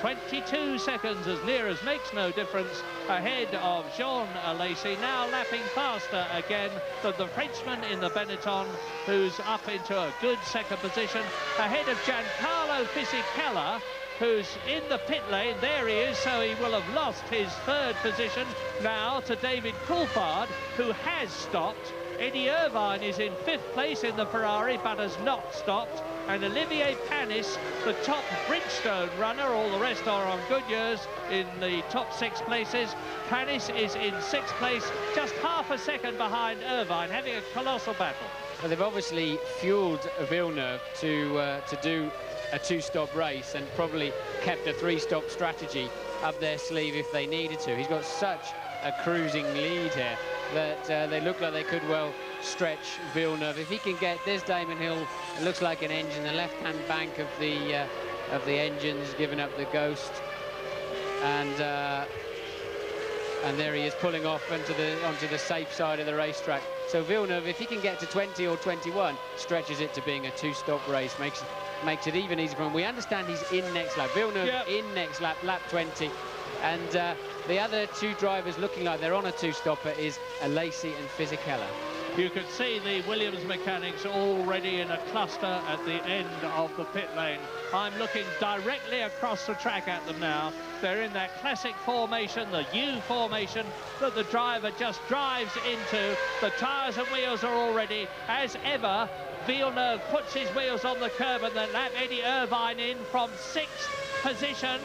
22 seconds, as near as makes no difference, ahead of Jean Alesi, now lapping faster again than the Frenchman in the Benetton, who's up into a good second position, ahead of Giancarlo Fisichella, who's in the pit lane. There he is, so he will have lost his third position now to David Coulthard, who has stopped. Eddie Irvine is in 5th place in the Ferrari, but has not stopped. And Olivier Panis, the top Bridgestone runner, all the rest are on Goodyears in the top 6 places. Panis is in 6th place, just half a second behind Irvine, having a colossal battle. Well, they've obviously fueled Villeneuve to do a 2-stop race, and probably kept a 3-stop strategy up their sleeve if they needed to. He's got such a cruising lead here that they look like they could well stretch Villeneuve. If he can get this Damon Hill, it looks like an engine, the left-hand bank of the engines giving up the ghost, and there he is pulling off onto the safe side of the racetrack. So Villeneuve, if he can get to 20 or 21, stretches it to being a 2-stop race, makes it even easier for him. We understand he's in next lap. Villeneuve in next lap, lap 20. And the other 2 drivers looking like they're on a 2-stopper is Alesi and Fisichella. You can see the Williams mechanics already in a cluster at the end of the pit lane. I'm looking directly across the track at them now. They're in that classic formation, the U formation, that the driver just drives into. The tyres and wheels are all ready. As ever, Villeneuve puts his wheels on the curb and then lap Eddie Irvine in from 6th position,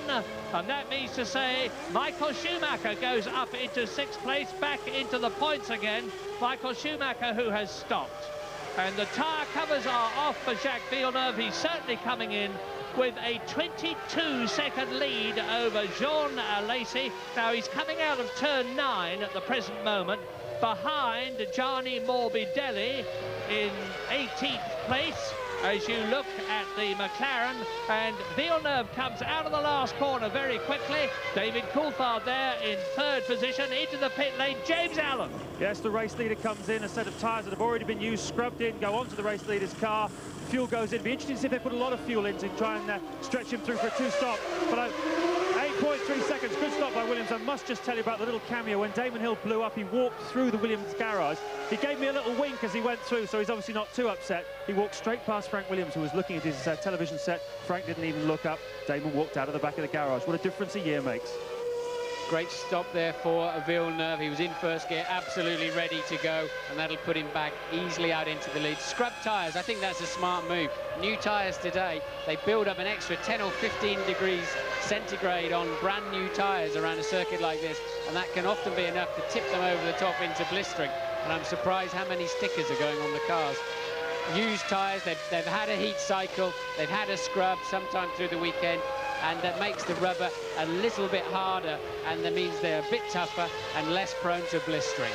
and that means to say Michael Schumacher goes up into 6th place, back into the points again. Michael Schumacher, who has stopped, and the tyre covers are off for Jacques Villeneuve. He's certainly coming in with a 22-second lead over Jean Alesi. Now he's coming out of turn 9 at the present moment, behind Gianni Morbidelli in 18th place. As you look at the McLaren, and Villeneuve comes out of the last corner very quickly. David Coulthard there in 3rd position, into the pit lane, James Allen. Yes, the race leader comes in, a set of tyres that have already been used, scrubbed in, go onto the race leader's car. Fuel goes in. It'd be interesting to see if they put a lot of fuel in to try and stretch him through for a 2-stop. But 8.3 seconds, good stop by Williams. I must just tell you about the little cameo. When Damon Hill blew up, he walked through the Williams garage. He gave me a little wink as he went through, so he's obviously not too upset. He walked straight past Frank Williams, who was looking at his television set. Frank didn't even look up. Damon walked out of the back of the garage. What a difference a year makes. Great stop there for Villeneuve. He was in 1st gear, absolutely ready to go, and that'll put him back easily out into the lead. Scrub tyres, I think that's a smart move. New tyres today, they build up an extra 10 or 15 degrees centigrade on brand new tyres around a circuit like this, and that can often be enough to tip them over the top into blistering. And I'm surprised how many stickers are going on the cars. Used tyres, they've had a heat cycle, they've had a scrub sometime through the weekend, and that makes the rubber a little bit harder, and that means they're a bit tougher and less prone to blistering.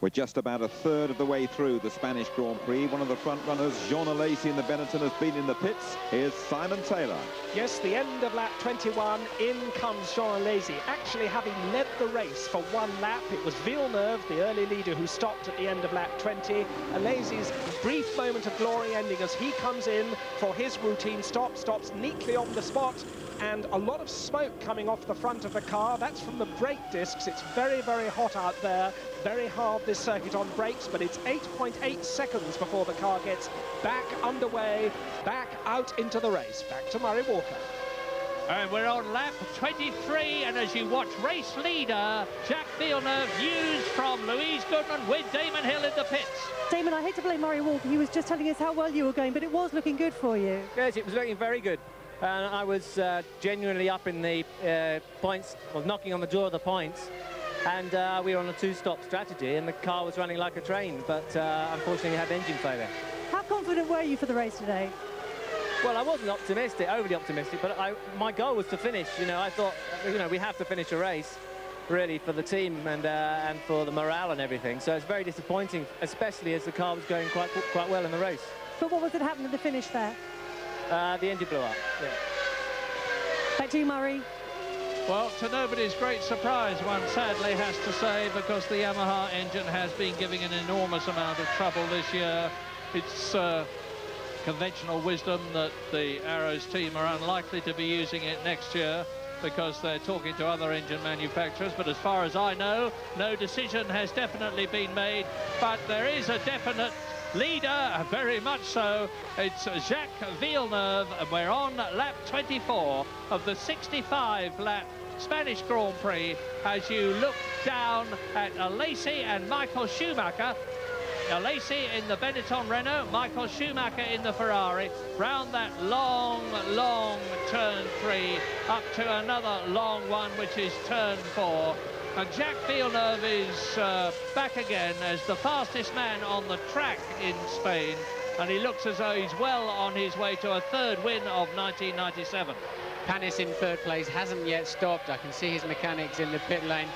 We're just about a third of the way through the Spanish Grand Prix. One of the front runners, Jean Alesi in the Benetton, has been in the pits. Here's Simon Taylor. Yes, the end of lap 21, in comes Jean Alesi, actually having led the race for 1 lap. It was Villeneuve, the early leader, who stopped at the end of lap 20. Alesi's brief moment of glory ending as he comes in for his routine stop, stops neatly on the spot, and a lot of smoke coming off the front of the car. That's from the brake discs. It's very, very hot out there. Very hard, this circuit, on brakes, but it's 8.8 seconds before the car gets back underway, back out into the race. Back to Murray Walker. And we're on lap 23, and as you watch race leader Jacques Villeneuve used from Louise Goodman with Damon Hill in the pits. Damon, I hate to blame Murray Walker. He was just telling us how well you were going, but it was looking good for you. Yes, it was looking very good. And I was genuinely up in the points, well, knocking on the door of the points. And we were on a 2-stop strategy, and the car was running like a train, but unfortunately we had engine failure. How confident were you for the race today? Well, I wasn't optimistic, overly optimistic, but my goal was to finish. You know, I thought, you know, we have to finish a race, really, for the team and for the morale and everything. So it's very disappointing, especially as the car was going quite well in the race. But what was it happening at the finish there? The engine blew up. Yeah. Back to you, Murray. Well, to nobody's great surprise, one sadly has to say, because the Yamaha engine has been giving an enormous amount of trouble this year. It's conventional wisdom that the Arrows team are unlikely to be using it next year because they're talking to other engine manufacturers, but as far as I know, no decision has definitely been made, but there is a definite leader, very much so. It's Jacques Villeneuve, and we're on lap 24 of the 65-lap Spanish Grand Prix as you look down at Alesi and Michael Schumacher. Alesi in the Benetton Renault, Michael Schumacher in the Ferrari, round that long, long turn 3, up to another long one, which is turn 4. And Jacques Villeneuve is back again as the fastest man on the track in Spain, and he looks as though he's well on his way to a third win of 1997. Panis in third place hasn't yet stopped. I can see his mechanics in the pit lane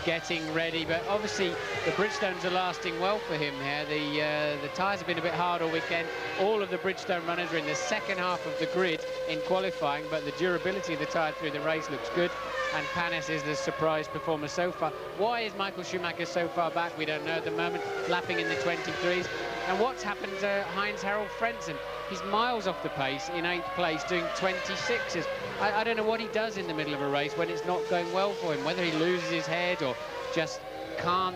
getting ready, but obviously the Bridgestones are lasting well for him here. The tyres have been a bit hard all weekend. All of the Bridgestone runners are in the second half of the grid in qualifying, but the durability of the tyre through the race looks good, and Panis is the surprise performer so far. Why is Michael Schumacher so far back? We don't know at the moment, lapping in the 23s. And what's happened to Heinz-Harald Frentzen? He's miles off the pace in 8th place, doing 26s. I don't know what he does in the middle of a race when it's not going well for him, whether he loses his head or just can't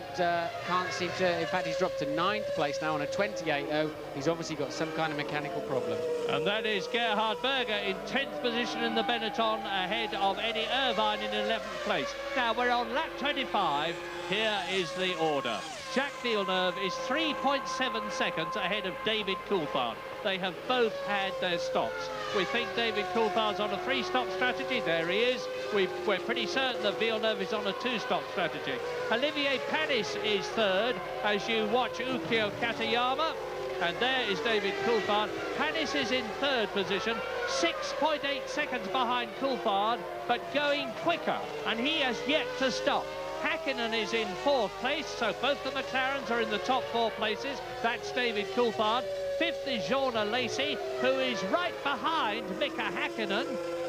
seem to. In fact, he's dropped to 9th place now on a 28.0. He's obviously got some kind of mechanical problem. And that is Gerhard Berger in 10th position in the Benetton, ahead of Eddie Irvine in 11th place. Now we're on lap 25. Here is the order. Jacques Villeneuve is 3.7 seconds ahead of David Coulthard. They have both had their stops. We think David Coulthard's on a 3-stop strategy. There he is. We're pretty certain that Villeneuve is on a 2-stop strategy. Olivier Panis is third as you watch Ukyo Katayama. And there is David Coulthard. Panis is in third position, 6.8 seconds behind Coulthard, but going quicker. And he has yet to stop. Hakkinen is in 4th place, so both the McLarens are in the top 4 places. That's David Coulthard. 5th is Jean Alesi, who is right behind Mika Hakkinen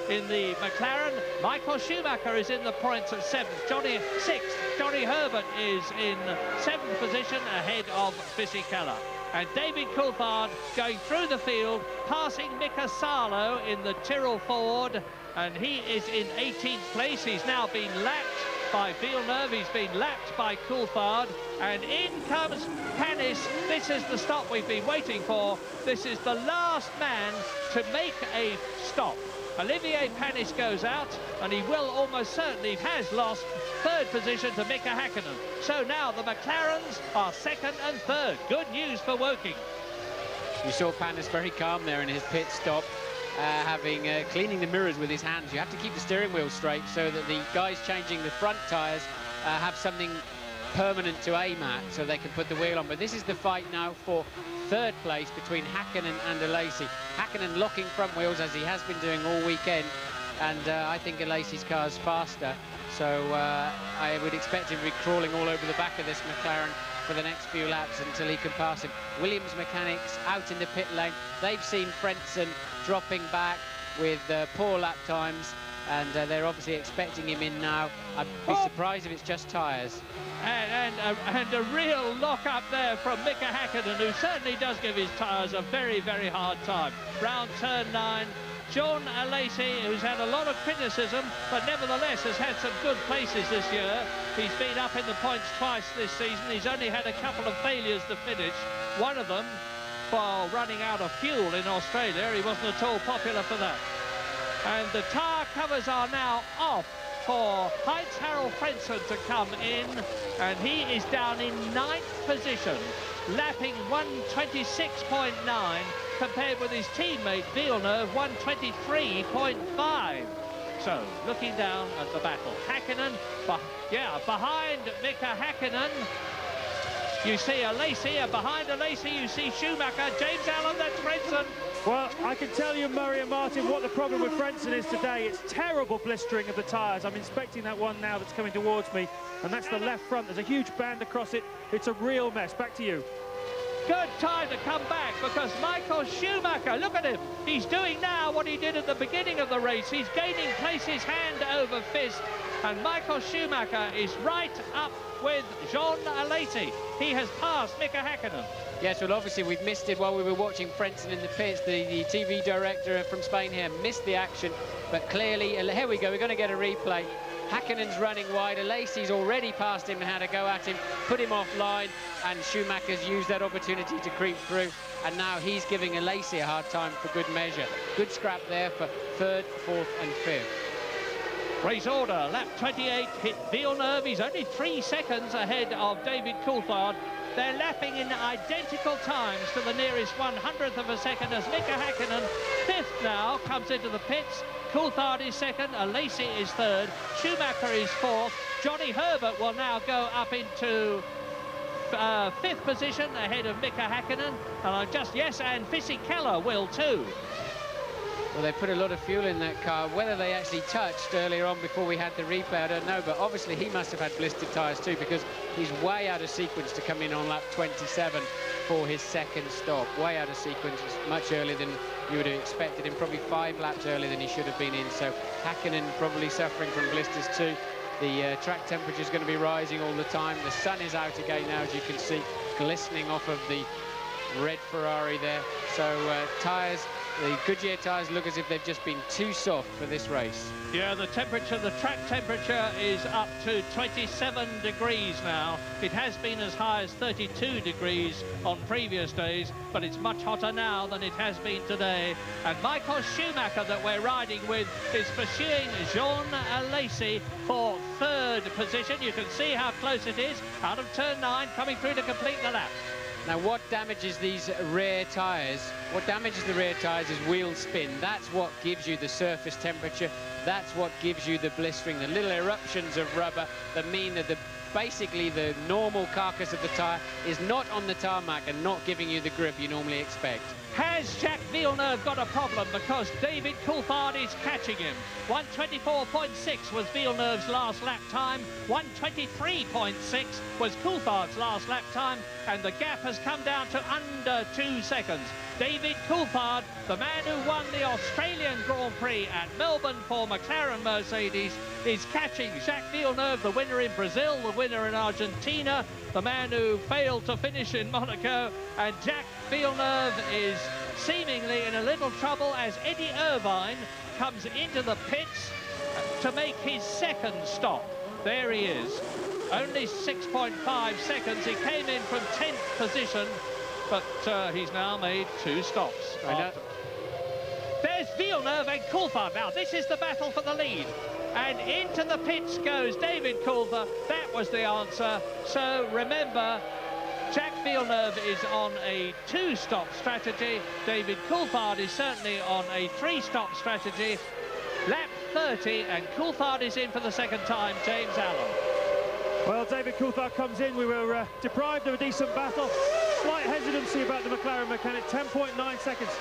in the McLaren. Michael Schumacher is in the points at 7th. 6th. Johnny Herbert is in 7th position ahead of Fisichella. And David Coulthard going through the field, passing Mika Salo in the Tyrrell Ford, and he is in 18th place. He's now been lapped by Villeneuve, he's been lapped by Coulthard, and in comes Panis. This is the stop we've been waiting for. This is the last man to make a stop. Olivier Panis goes out, and he will almost certainly has lost third position to Mika Hakkinen. So now the McLarens are second and third. Good news for Woking. You saw Panis very calm there in his pit stop, cleaning the mirrors with his hands. You have to keep the steering wheel straight so that the guys changing the front tyres have something permanent to aim at so they can put the wheel on. But this is the fight now for third place between Hakkinen and Alesi. Hakkinen locking front wheels as he has been doing all weekend, and I think Alesi's car's faster, so I would expect him to be crawling all over the back of this McLaren for the next few laps until he can pass him. Williams mechanics out in the pit lane. They've seen Frentzen dropping back with poor lap times, and they're obviously expecting him in now. I'd be surprised if it's just tyres. And a real lock-up there from Mika Hakkinen, who certainly does give his tyres a very, very hard time. Round turn 9, John Alesi, who's had a lot of criticism, but nevertheless has had some good places this year. He's been up in the points twice this season. He's only had a couple of failures to finish. One of them while running out of fuel in Australia. He wasn't at all popular for that. And the tyre covers are now off for Heinz-Harald Frentzen to come in, and he is down in 9th position, lapping 126.9, compared with his teammate Villeneuve, 123.5. So, looking down at the battle, Hakkinen, behind Mika Hakkinen, you see Alesi, and behind Alesi you see Schumacher. James Allen, that's Frentzen. Well, I can tell you, Murray and Martin, what the problem with Frentzen is today. It's terrible blistering of the tyres. I'm inspecting that one now that's coming towards me, and that's the left front. There's a huge band across it. It's a real mess. Back to you. good time to come back because Michael Schumacher, look at him. He's doing now what he did at the beginning of the race. He's gaining places hand over fist. And Michael Schumacher is right up with Jean Alesi. He has passed Mika Häkkinen. Yes, well, obviously, we've missed it while we were watching Frentzen in the pits. The TV director from Spain here missed the action. But clearly, here we go, we're going to get a replay. Häkkinen's running wide. Alesi's already passed him and had to go at him, put him offline, and Schumacher's used that opportunity to creep through. And now he's giving Alesi a hard time for good measure. Good scrap there for third, fourth, and fifth. Race order, lap 28, hit Villeneuve. He's only 3 seconds ahead of David Coulthard. They're lapping in identical times to the nearest 100th of a second as Mika Häkkinen, fifth now, comes into the pits. Coulthard is second, Alesi is third, Schumacher is fourth. Johnny Herbert will now go up into fifth position ahead of Mika Häkkinen. And and Fisichella will too. Well, they put a lot of fuel in that car. Whether they actually touched earlier on before we had the replay, I don't know. But obviously, he must have had blistered tyres too because he's way out of sequence to come in on lap 27 for his second stop. Way out of sequence, much earlier than you would have expected him. Probably 5 laps earlier than he should have been in. So Häkkinen probably suffering from blisters too. The track temperature is going to be rising all the time. The sun is out again now, as you can see, glistening off of the red Ferrari there. So tyres, the Goodyear tyres look as if they've just been too soft for this race. Yeah, the temperature, the track temperature is up to 27 degrees now. It has been as high as 32 degrees on previous days, but it's much hotter now than it has been today. And Michael Schumacher that we're riding with is pursuing Jean Alesi for third position. You can see how close it is out of turn 9, coming through to complete the lap. Now, what damages these rear tyres? What damages the rear tyres is wheel spin. That's what gives you the surface temperature. That's what gives you the blistering, the little eruptions of rubber that mean that basically the normal carcass of the tyre is not on the tarmac and not giving you the grip you normally expect. Has Jacques Villeneuve got a problem because David Coulthard is catching him? 1:24.6 was Villeneuve's last lap time. 1:23.6 was Coulthard's last lap time, and the gap has come down to under 2 seconds. David Coulthard, the man who won the Australian Grand Prix at Melbourne for McLaren Mercedes, is catching Jacques Villeneuve, the winner in Brazil, the winner in Argentina, the man who failed to finish in Monaco. And Jacques Villeneuve is seemingly in a little trouble as Eddie Irvine comes into the pits to make his second stop. There he is, only 6.5 seconds. He came in from 10th position, but he's now made 2 stops. There's Villeneuve and Coulthard. Now, this is the battle for the lead. And into the pits goes David Coulthard. That was the answer. So remember, Jacques Villeneuve is on a 2-stop strategy. David Coulthard is certainly on a 3-stop strategy. Lap 30, and Coulthard is in for the second time. James Allen. Well, David Coulthard comes in. We were deprived of a decent battle. Slight hesitancy about the McLaren mechanic. 10.9 seconds.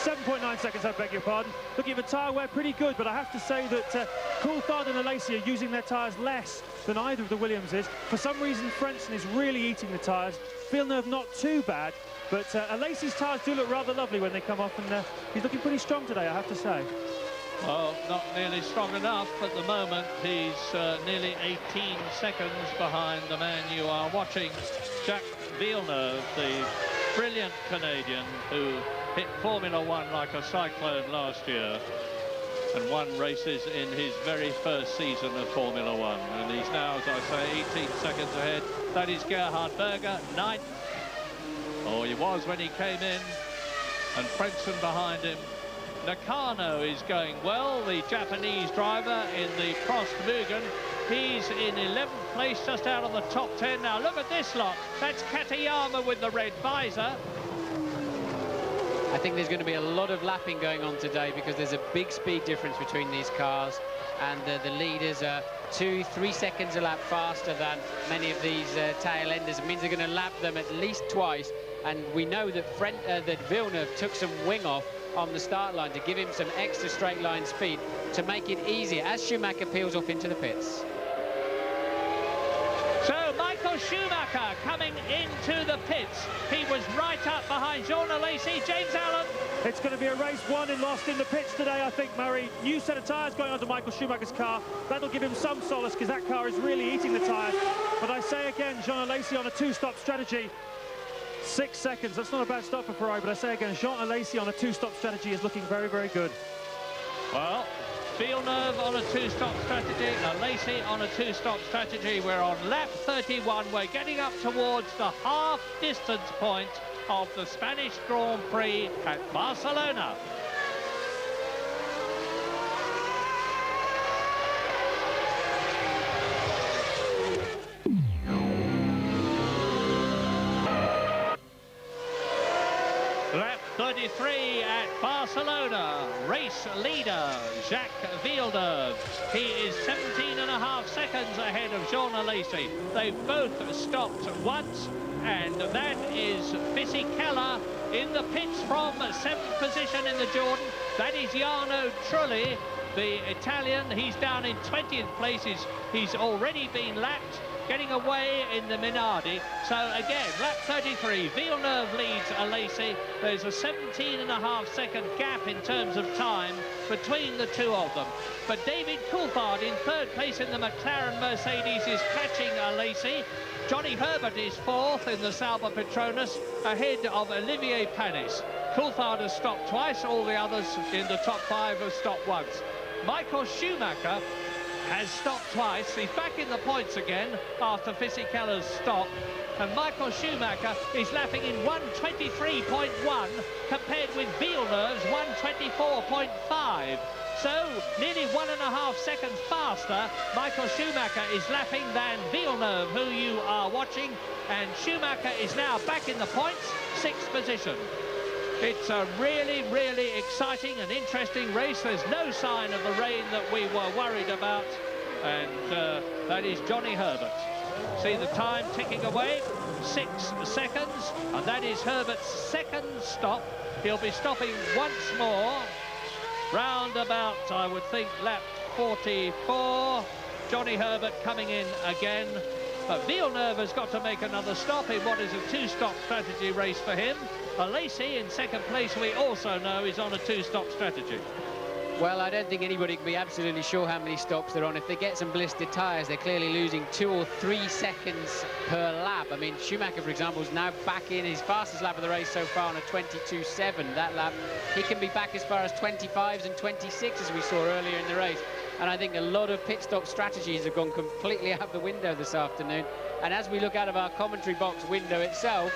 7.9 seconds, I beg your pardon. Looking at the tyre wear, pretty good, but I have to say that Coulthard and Alesi are using their tyres less than either of the Williams is. For some reason, Frentzen is really eating the tyres. Villeneuve not too bad, but Alesi's tyres do look rather lovely when they come off, and he's looking pretty strong today, I have to say. Well, not nearly strong enough at the moment. He's nearly 18 seconds behind the man you are watching, Jacques Villeneuve, the brilliant Canadian who hit Formula One like a cyclone last year and won races in his very first season of Formula One. And he's now, as I say, 18 seconds ahead. That is Gerhard Berger, 9th. Oh, he was when he came in. And Frentzen behind him. Nakano is going well, the Japanese driver in the Cross Mugen. He's in 11th place, just out of the top 10. Now look at this lot. That's Katayama with the red visor. I think there's going to be a lot of lapping going on today because there's a big speed difference between these cars, and the leaders are 2-3 seconds a lap faster than many of these tail enders. It means they're going to lap them at least twice, and we know that that Villeneuve took some wing off on the start line to give him some extra straight line speed to make it easier as Schumacher peels off into the pits. So Michael Michael Schumacher coming into the pits. He was right up behind Jean Alesi. James Allen. It's going to be a race won and lost in the pits today, I think, Murray. New set of tyres going onto Michael Schumacher's car. That'll give him some solace because that car is really eating the tyres. But I say again, Jean Alesi on a two-stop strategy. 6 seconds. That's not a bad stop for Ferrari, but I say again, Jean Alesi on a two-stop strategy is looking very, very good. Well, Villeneuve on a two-stop strategy, Alesi on a two-stop strategy. We're on lap 31. We're getting up towards the half-distance point of the Spanish Grand Prix at Barcelona. Lap 33 at Barcelona. Race leader, Jacques Villeneuve. He is 17.5 seconds ahead of Jean Alesi. They've both stopped once, and that is Fisichella in the pits from 7th position in the Jordan. That is Jarno Trulli, the Italian. He's down in 20th place. He's already been lapped, getting away in the Minardi. So again, lap 33, Villeneuve leads Alesi. There's a 17.5 second gap in terms of time between the two of them. But David Coulthard in 3rd place in the McLaren Mercedes is catching Alesi. Johnny Herbert is 4th in the Sauber Petronas, ahead of Olivier Panis. Coulthard has stopped twice, all the others in the top 5 have stopped once. Michael Schumacher has stopped twice. He's back in the points again after Fisichella's stop. And Michael Schumacher is lapping in 1:23.1 compared with Villeneuve's 1:24.5. So nearly 1.5 seconds faster, Michael Schumacher is lapping than Villeneuve, who you are watching. And Schumacher is now back in the points, 6th position. It's a really, really exciting and interesting race. There's no sign of the rain that we were worried about. And that is Johnny Herbert. See the time ticking away, 6 seconds. And that is Herbert's 2nd stop. He'll be stopping once more. Round about, I would think, lap 44. Johnny Herbert coming in again. But Villeneuve has got to make another stop in what is a two-stop strategy race for him. Alesi in 2nd place, we also know, is on a two-stop strategy. Well, I don't think anybody can be absolutely sure how many stops they're on. If they get some blistered tyres, they're clearly losing 2 or 3 seconds per lap. I mean, Schumacher, for example, is now back in his fastest lap of the race so far on a 22.7. That lap, he can be back as far as 25s and 26, as we saw earlier in the race. And I think a lot of pit stop strategies have gone completely out the window this afternoon. And as we look out of our commentary box window itself,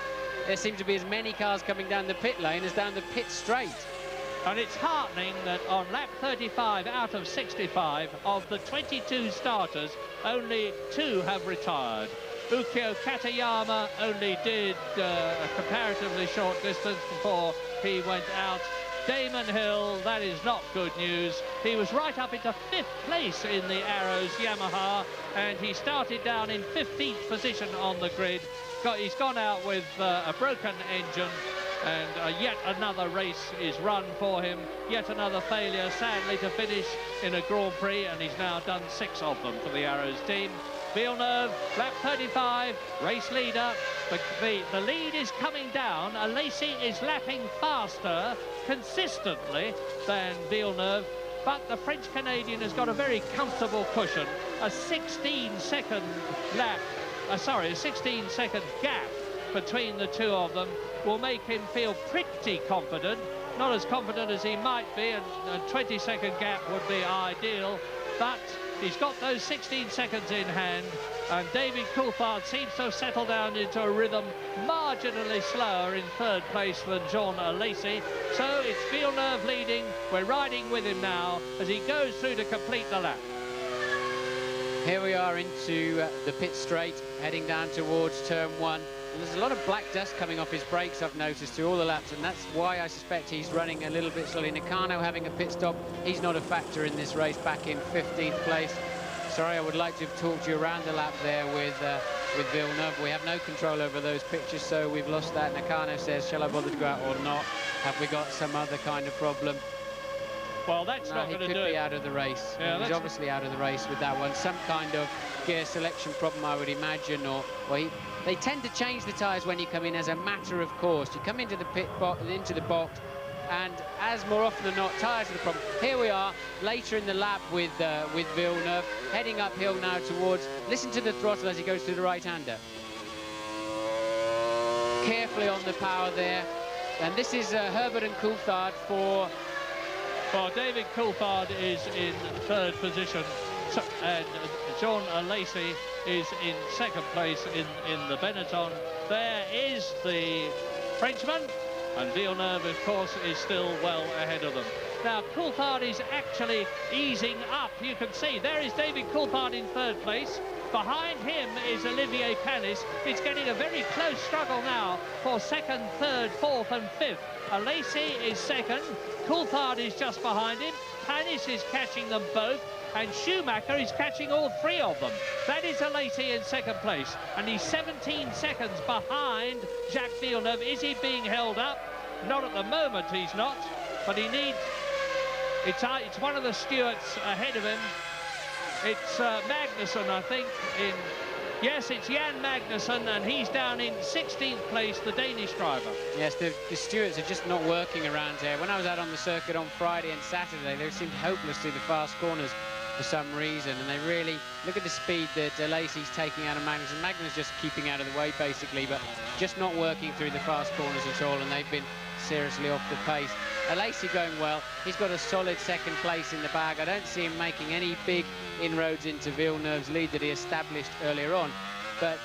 there seem to be as many cars coming down the pit lane as down the pit straight. And it's heartening that on lap 35 out of 65 of the 22 starters, only 2 have retired. Ukyo Katayama only did a comparatively short distance before he went out. Damon Hill, that is not good news. He was right up into 5th place in the Arrows Yamaha, and he started down in 15th position on the grid. He's gone out with a broken engine, and yet another race is run for him. Yet another failure, sadly, to finish in a Grand Prix, and he's now done 6 of them for the Arrows team. Villeneuve, lap 35, race leader. The lead is coming down. Alesi is lapping faster consistently than Villeneuve, but the French-Canadian has got a very comfortable cushion. A 16-second lap, a 16-second gap between the two of them will make him feel pretty confident. Not as confident as he might be, and a 20-second gap would be ideal, but he's got those 16 seconds in hand, and David Coulthard seems to have settled down into a rhythm marginally slower in 3rd place than Jean Alesi. So it's Villeneuve leading. We're riding with him now as he goes through to complete the lap. Here we are into the pit straight, heading down towards turn 1. And there's a lot of black dust coming off his brakes, I've noticed, through all the laps, and that's why I suspect he's running a little bit slowly. Nakano having a pit stop, he's not a factor in this race, back in 15th place. Sorry, I would like to have talked you around the lap there with Villeneuve. We have no control over those pictures, so we've lost that. Nakano says, shall I bother to go out or not? Have we got some other kind of problem? Well, that's not going to do it. He could be out of the race. Yeah, he's obviously out of the race with that one. Some kind of selection problem, I would imagine, or they tend to change the tyres when you come in as a matter of course. You come into the into the box, and as more often than not, tyres are the problem. Here we are, later in the lap with Villeneuve, heading uphill now towards, listen to the throttle as he goes to the right-hander. Carefully on the power there. And this is Herbert and Coulthard for... Well, David Coulthard is in third position, and John Lacey is in second place in the Benetton. There is the Frenchman, and Villeneuve, of course, is still well ahead of them. Now, Coulthard is actually easing up. You can see there is David Coulthard in third place. Behind him is Olivier Panis. It's getting a very close struggle now for second, third, fourth and fifth. Lacey is second. Coulthard is just behind him. Panis is catching them both. And Schumacher is catching all three of them. That is Lacey in second place. And he's 17 seconds behind Jacques Villeneuve. Is he being held up? Not at the moment, he's not. But he needs... It's one of the stewards ahead of him. It's Magnussen, I think, in... Yes, it's Jan Magnussen, and he's down in 16th place, the Danish driver. Yes, the stewards are just not working around here. When I was out on the circuit on Friday and Saturday, they seemed hopeless through the fast corners for some reason, and they really... Look at the speed that Lacey's taking out of Magnussen. Magnussen's just keeping out of the way, basically, but just not working through the fast corners at all, and they've been seriously off the pace. Lacey going well. He's got a solid second place in the bag. I don't see him making any big inroads into Villeneuve's lead that he established earlier on. But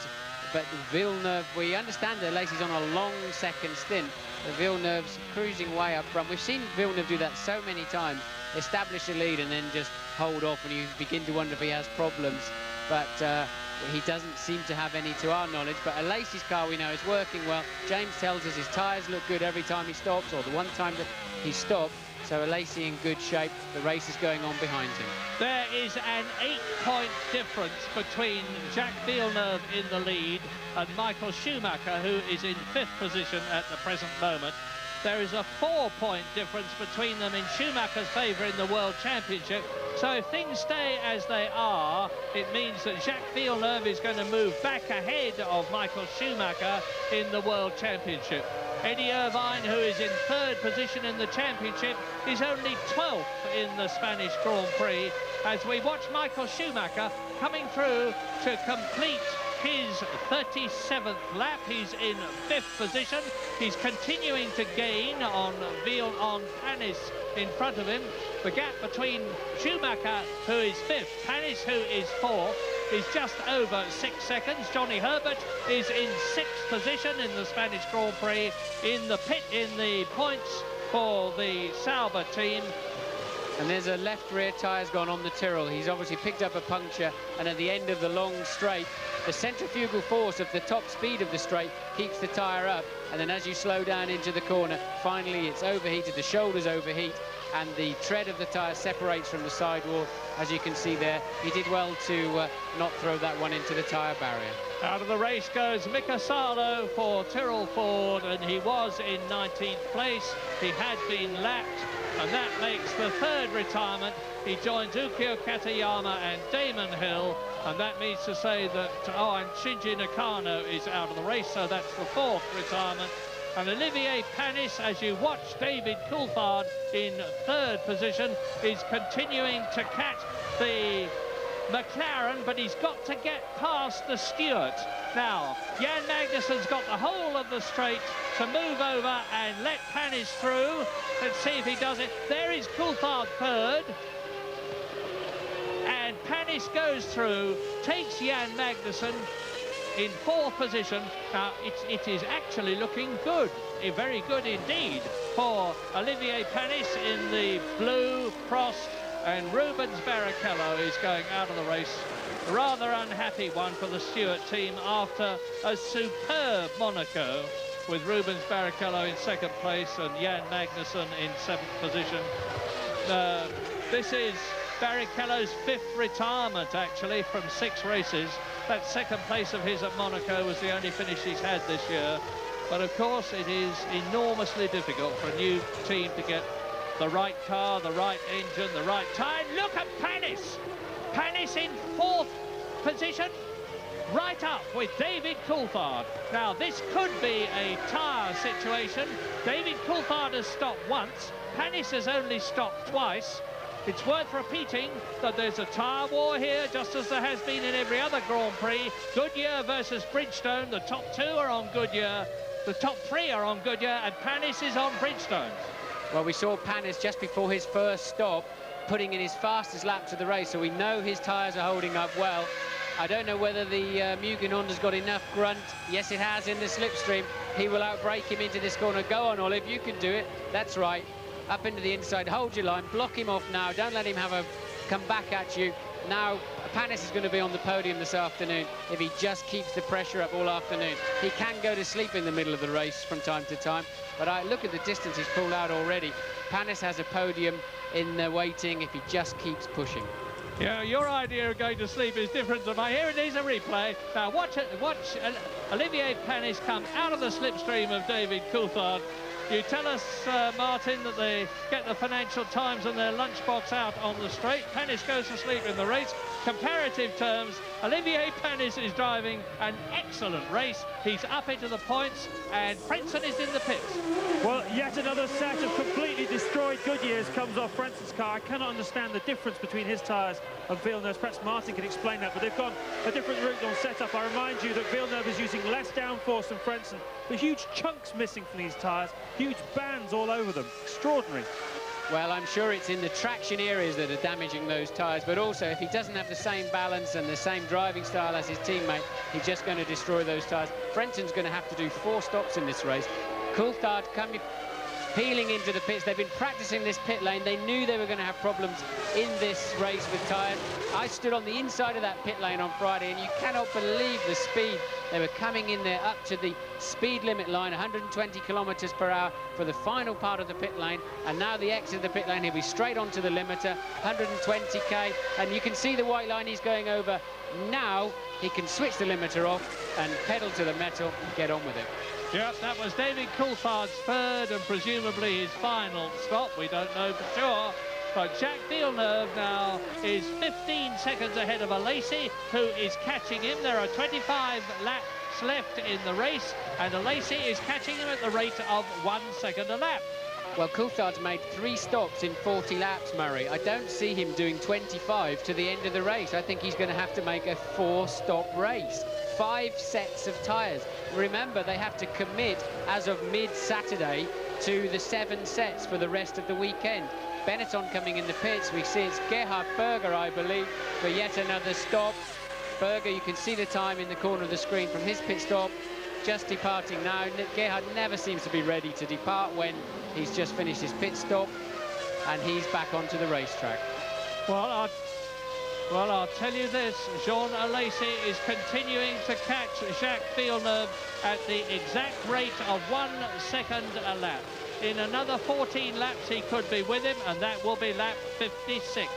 Villeneuve, we understand that Lacey's on a long second stint. Villeneuve's cruising way up front. We've seen Villeneuve do that so many times. Establish a lead and then just hold off, and you begin to wonder if he has problems. But he doesn't seem to have any to our knowledge. But Lacey's car, we know, is working well. James tells us his tyres look good every time he stops, or the one time that he stopped. So Lacey in good shape. The race is going on behind him. There is an 8-point difference between Jacques Villeneuve in the lead and Michael Schumacher, who is in 5th position at the present moment. There is a 4-point difference between them in Schumacher's favour in the World Championship. So if things stay as they are, it means that Jacques Villeneuve is going to move back ahead of Michael Schumacher in the World Championship. Eddie Irvine, who is in 3rd position in the championship, is only 12th in the Spanish Grand Prix, as we watch Michael Schumacher coming through to complete his 37th lap. He's in 5th position. He's continuing to gain on Panis in front of him. The gap between Schumacher, who is 5th, Panis, who is 4th, is just over 6 seconds. Johnny Herbert is in 6th position in the Spanish Grand Prix. In the points for the Sauber team. And there's a left rear tyre's gone on the Tyrrell. He's obviously picked up a puncture, and at the end of the long straight, the centrifugal force of the top speed of the straight keeps the tyre up, and then as you slow down into the corner, finally it's overheated, the shoulders overheat, and the tread of the tyre separates from the sidewall. As you can see there, he did well to not throw that one into the tyre barrier. Out of the race goes Mika Salo for Tyrrell Ford, and he was in 19th place. He had been lapped, and that makes the 3rd retirement. He joins Ukyo Katayama and Damon Hill, and that means to say that, and Shinji Nakano is out of the race, so that's the 4th retirement. And Olivier Panis, as you watch David Coulthard in 3rd position, is continuing to catch the McLaren, but he's got to get past the Stewart. Now, Jan Magnussen's got the whole of the straight to move over and let Panis through. Let's see if he does it. There is Coulthard 3rd. And Panis goes through, takes Jan Magnussen in 4th position. Now, it is actually looking good, very good indeed, for Olivier Panis in the blue Prost, and Rubens Barrichello is going out of the race. A rather unhappy one for the Stewart team after a superb Monaco, with Rubens Barrichello in 2nd place and Jan Magnussen in 7th position. This is Barrichello's 5th retirement, actually, from 6 races. That 2nd place of his at Monaco was the only finish he's had this year. But of course, it is enormously difficult for a new team to get the right car, the right engine, the right time. Look at Panis! Panis in 4th position, right up with David Coulthard. Now, this could be a tyre situation. David Coulthard has stopped once. Panis has only stopped twice. It's worth repeating that there's a tyre war here, just as there has been in every other Grand Prix. Goodyear versus Bridgestone. The top two are on Goodyear. The top three are on Goodyear, and Panis is on Bridgestone. Well, we saw Panis just before his first stop, putting in his fastest lap to the race, so we know his tyres are holding up well. I don't know whether the Mugen Honda's got enough grunt. Yes, it has in the slipstream. He will outbrake him into this corner. Go on, Olive, you can do it. That's right. Up into the inside, hold your line, block him off now. Don't let him have a come back at you. Now, Panis is going to be on the podium this afternoon if he just keeps the pressure up all afternoon. He can go to sleep in the middle of the race from time to time, but I look at the distance he's pulled out already. Panis has a podium in the waiting if he just keeps pushing. Yeah, your idea of going to sleep is different to mine. Here it is, a replay. Now watch Olivier Panis come out of the slipstream of David Coulthard. You tell us, Martin, that they get the Financial Times and their lunchbox out on the straight. Panis goes to sleep in the race. Comparative terms, Olivier Panis is driving an excellent race. He's up into the points, and Frentzen is in the pits. Well, yet another set of completely destroyed Goodyears comes off Frentzen's car. I cannot understand the difference between his tyres and Villeneuve's. Perhaps Martin can explain that, but they've gone a different route on setup. I remind you that Villeneuve is using less downforce than Frentzen. The huge chunks missing from these tyres, huge bands all over them. Extraordinary. Well, I'm sure it's in the traction areas that are damaging those tyres, but also if he doesn't have the same balance and the same driving style as his teammate, he's just going to destroy those tyres. Frentzen's going to have to do 4 stops in this race. Coulthard coming, peeling into the pits. They've been practicing this pit lane. They knew they were going to have problems in this race with tyres. I stood on the inside of that pit lane on Friday, and you cannot believe the speed. They were coming in there up to the speed limit line, 120 kilometers per hour for the final part of the pit lane, and now the exit of the pit lane, he'll be straight onto the limiter, 120k, and you can see the white line he's going over. Now he can switch the limiter off and pedal to the metal and get on with it. Yep, that was David Coulthard's third and presumably his final stop. We don't know for sure. But Jacques Villeneuve now is 15 seconds ahead of Alesi, who is catching him. There are 25 laps left in the race, and Alesi is catching him at the rate of 1 second a lap. Well, Coulthard's made 3 stops in 40 laps, Murray. I don't see him doing 25 to the end of the race. I think he's going to have to make a 4-stop race. 5 sets of tyres. Remember, they have to commit as of mid-Saturday to the 7 sets for the rest of the weekend. Benetton coming in the pits. We see it's Gerhard Berger, I believe, for yet another stop. Berger, you can see the time in the corner of the screen from his pit stop. Just departing now. Gerhard never seems to be ready to depart when he's just finished his pit stop, and he's back onto the racetrack. Well, I'll tell you this, Jean Alesi is continuing to catch Jacques Villeneuve at the exact rate of 1 second a lap. In another 14 laps, he could be with him, and that will be lap 56.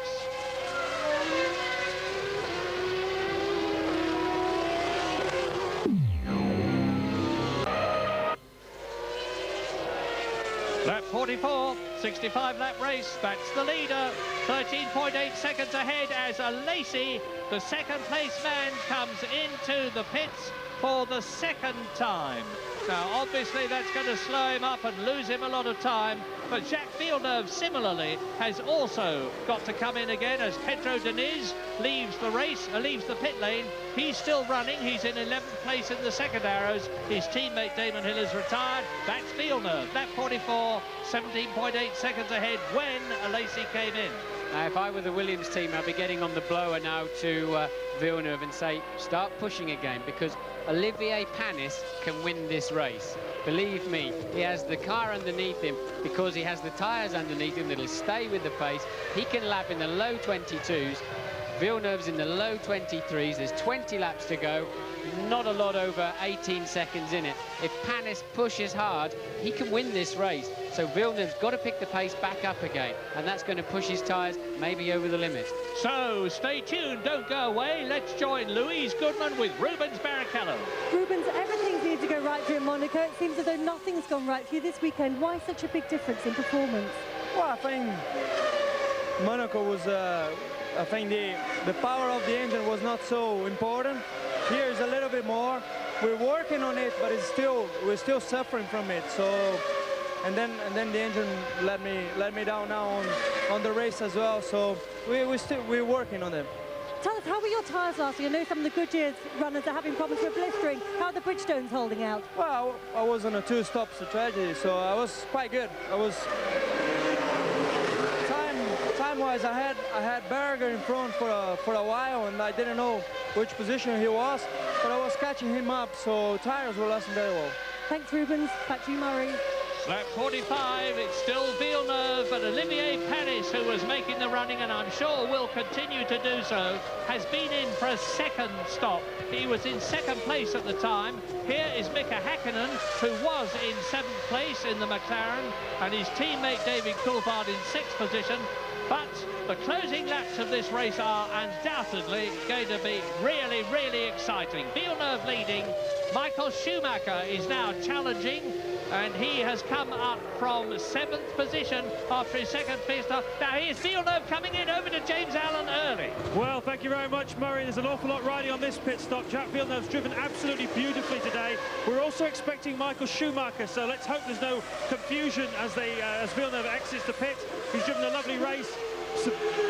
Lap 44, 65-lap race. That's the leader. 13.8 seconds ahead as Alesi, the second-place man, comes into the pits for the second time. Now, obviously, that's going to slow him up and lose him a lot of time. But Jacques Villeneuve, similarly, has also got to come in again as Pedro Diniz leaves the race, leaves the pit lane. He's still running. He's in 11th place in the second arrows. His teammate Damon Hill is retired. That's Villeneuve. Lap 44, 17.8 seconds ahead when Alesi came in. Now, if I were the Williams team, I'd be getting on the blower now to Villeneuve and say, start pushing again, because Olivier Panis can win this race. Believe me, he has the car underneath him because he has the tyres underneath him that'll stay with the pace. He can lap in the low 22s. Villeneuve's in the low 23s. There's 20 laps to go. Not a lot over 18 seconds in it. If Panis pushes hard, he can win this race. So Villeneuve's got to pick the pace back up again, and that's going to push his tyres maybe over the limit. So stay tuned, don't go away. Let's join Louise Goodman with Rubens Barrichello. Rubens, everything seems to go right for you in Monaco. It seems as though nothing's gone right for you this weekend. Why such a big difference in performance? Well, I think Monaco was I think the power of the engine was not so important. Here is a little bit more. We're working on it, but we're still suffering from it. So, and then the engine let me down now on the race as well. So we're working on it. Tell us, how were your tyres last year? I know some of the Goodyear runners are having problems with blistering. How are the Bridgestones holding out? Well, I was on a 2-stop strategy, so I was quite good. I was time-wise, I had Berger in front for a while, and I didn't know which position he was, but I was catching him up, so tires were lasting very well. Thanks, Rubens. Back to you, Murray. Lap 45, it's still Villeneuve, but Olivier Panis, who was making the running, and I'm sure will continue to do so, has been in for a second stop. He was in second place at the time. Here is Mika Häkkinen, who was in 7th place in the McLaren, and his teammate David Coulthard in 6th position. But the closing laps of this race are undoubtedly going to be really, really exciting. Villeneuve leading. Michael Schumacher is now challenging, and he has come up from 7th position after his second pit stop. Now here's Villeneuve coming in over to James Allen early. Well, thank you very much, Murray. There's an awful lot riding on this pit stop. Jacques Villeneuve's driven absolutely beautifully today. We're also expecting Michael Schumacher, so let's hope there's no confusion as Villeneuve exits the pit. He's driven a lovely race.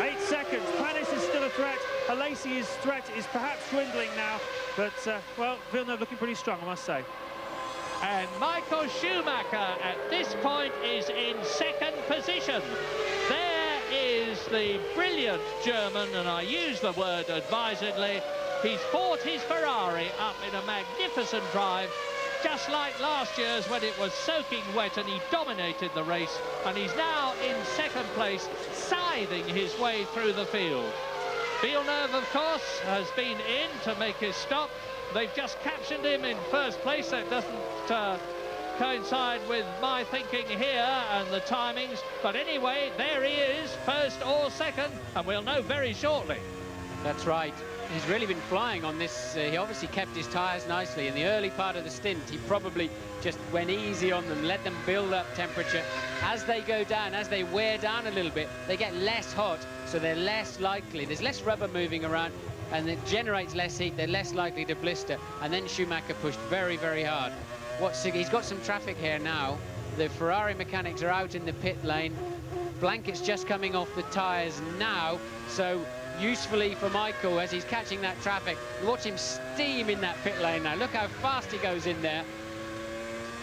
8 seconds. Panis is still a threat. Alesi's threat is perhaps dwindling now, but well, Villeneuve looking pretty strong, I must say. And Michael Schumacher at this point is in 2nd position. There is the brilliant German, and I use the word advisedly. He's fought his Ferrari up in a magnificent drive, just like last year's when it was soaking wet and he dominated the race, and he's now in 2nd place, scything his way through the field. Villeneuve, of course, has been in to make his stop. They've just captioned him in 1st place. That doesn't coincide with my thinking here and the timings. But anyway, there he is, 1st or 2nd, and we'll know very shortly. That's right. He's really been flying on this. He obviously kept his tyres nicely. In the early part of the stint, he probably just went easy on them, let them build up temperature. As they go down, as they wear down a little bit, they get less hot, so they're less likely. There's less rubber moving around, and it generates less heat. They're less likely to blister. And then Schumacher pushed very, very hard. He's got some traffic here now. The Ferrari mechanics are out in the pit lane. Blanket's just coming off the tyres now, so usefully for Michael as he's catching that traffic. Watch him steam in that pit lane now. Look how fast he goes in there.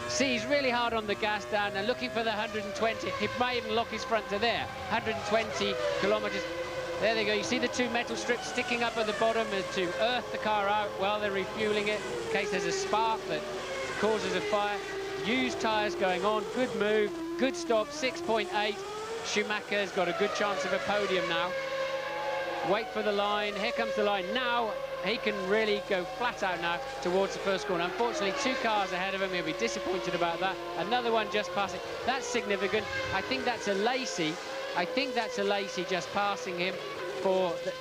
See, he's really hard on the gas down there, looking for the 120. He might even lock his front to there. 120 kilometers. There they go. You see the 2 metal strips sticking up at the bottom to earth the car out while they're refueling it, in case there's a spark that causes a fire. Used tyres going on. Good move. Good stop. 6.8. Schumacher's got a good chance of a podium now. Wait for the line. Here comes the line. Now he can really go flat out now towards the first corner. Unfortunately, 2 cars ahead of him. He'll be disappointed about that. Another one just passing. That's significant. I think that's a Lacey. I think that's a Lacey just passing him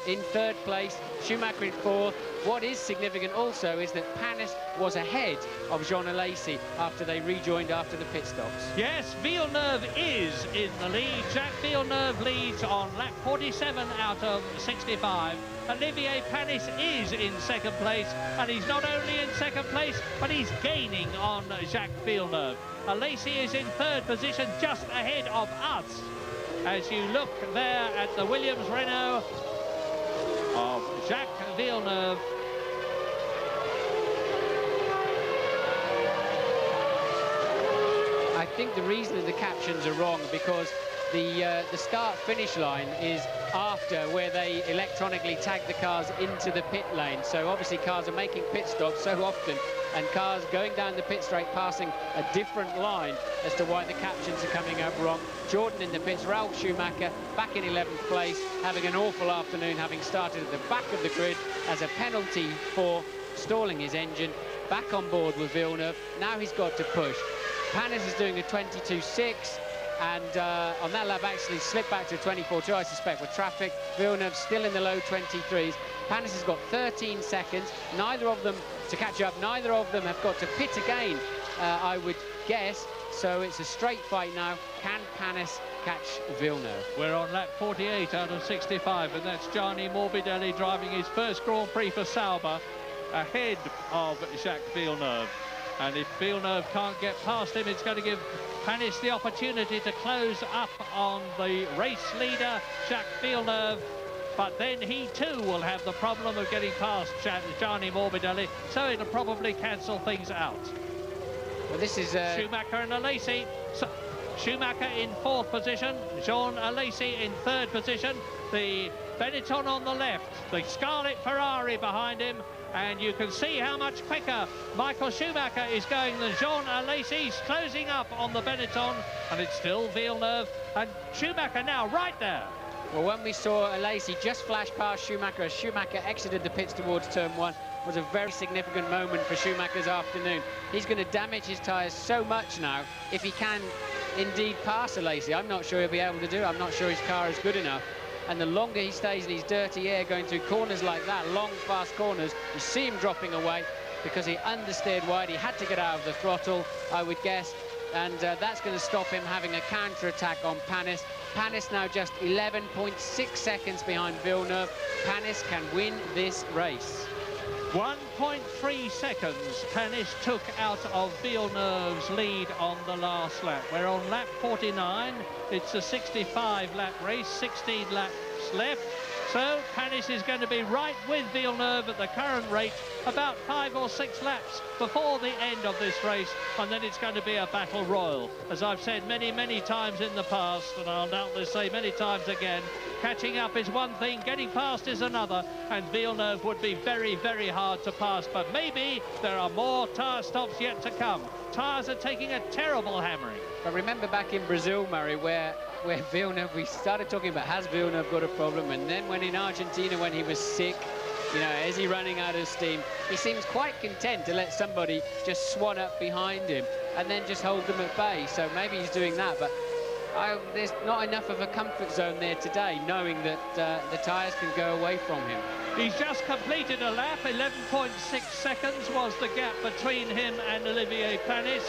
in 3rd place. Schumacher in 4th. What is significant also is that Panis was ahead of Jean Alesi after they rejoined after the pit stops. Yes, Villeneuve is in the lead. Jacques Villeneuve leads on lap 47 out of 65. Olivier Panis is in 2nd place, and he's not only in 2nd place, but he's gaining on Jacques Villeneuve. Alesi is in 3rd position, just ahead of us. As you look there at the Williams Renault of Jacques Villeneuve. I think the reason that the captions are wrong because the start-finish line is after where they electronically tag the cars into the pit lane. So obviously cars are making pit stops so often, and cars going down the pit straight passing a different line as to why the captions are coming up wrong. Jordan in the pits, Ralf Schumacher back in 11th place, having an awful afternoon, having started at the back of the grid as a penalty for stalling his engine. Back on board with Villeneuve. Now he's got to push. Panis is doing a 22.6. And on that lap actually slipped back to 24.2, I suspect, with traffic. Villeneuve still in the low 23s. Panis has got 13 seconds. Neither of them to catch up. Neither of them have got to pit again, I would guess. So it's a straight fight now. Can Panis catch Villeneuve. We're on lap 48 out of 65, and that's Gianni Morbidelli driving his first Grand Prix for Sauber, ahead of Jacques Villeneuve. And if Villeneuve can't get past him, it's going to give Panis the opportunity to close up on the race leader, Jacques Villeneuve. But then he too will have the problem of getting past Gianni Morbidelli, so it'll probably cancel things out. Well, this is Schumacher and Alesi. So, Schumacher in 4th position, Jean Alesi in 3rd position, the Benetton on the left, the Scarlet Ferrari behind him, and you can see how much quicker Michael Schumacher is going than Jean Alesi. He's closing up on the Benetton, and it's still Villeneuve, and Schumacher now right there. Well, when we saw Alesi just flash past Schumacher as Schumacher exited the pits towards turn 1, was a very significant moment for Schumacher's afternoon. He's going to damage his tyres so much now. If he can indeed pass Alesi, I'm not sure he'll be able to do it. I'm not sure his car is good enough. And the longer he stays in his dirty air going through corners like that, long, fast corners, you see him dropping away because he understeered wide. He had to get out of the throttle, I would guess. And that's going to stop him having a counter-attack on Panis. Panis now just 11.6 seconds behind Villeneuve. Panis can win this race. 1.3 seconds Panis took out of Villeneuve's lead on the last lap. We're on lap 49. It's a 65-lap race, 16 laps left. So Panis is going to be right with Villeneuve at the current rate, about 5 or 6 laps before the end of this race, and then it's going to be a battle royal. As I've said many, many times in the past, and I'll doubtless say many times again, catching up is one thing, getting past is another, and Villeneuve would be very, very hard to pass, but maybe there are more tyre stops yet to come. Tyres are taking a terrible hammering. But remember back in Brazil, Murray, where Villeneuve, we started talking about, has Villeneuve got a problem? And then when in Argentina, when he was sick, you know, is he running out of steam? He seems quite content to let somebody just swan up behind him and then just hold them at bay. So maybe he's doing that, but there's not enough of a comfort zone there today, knowing that the tyres can go away from him. He's just completed a lap. 11.6 seconds was the gap between him and Olivier Panis.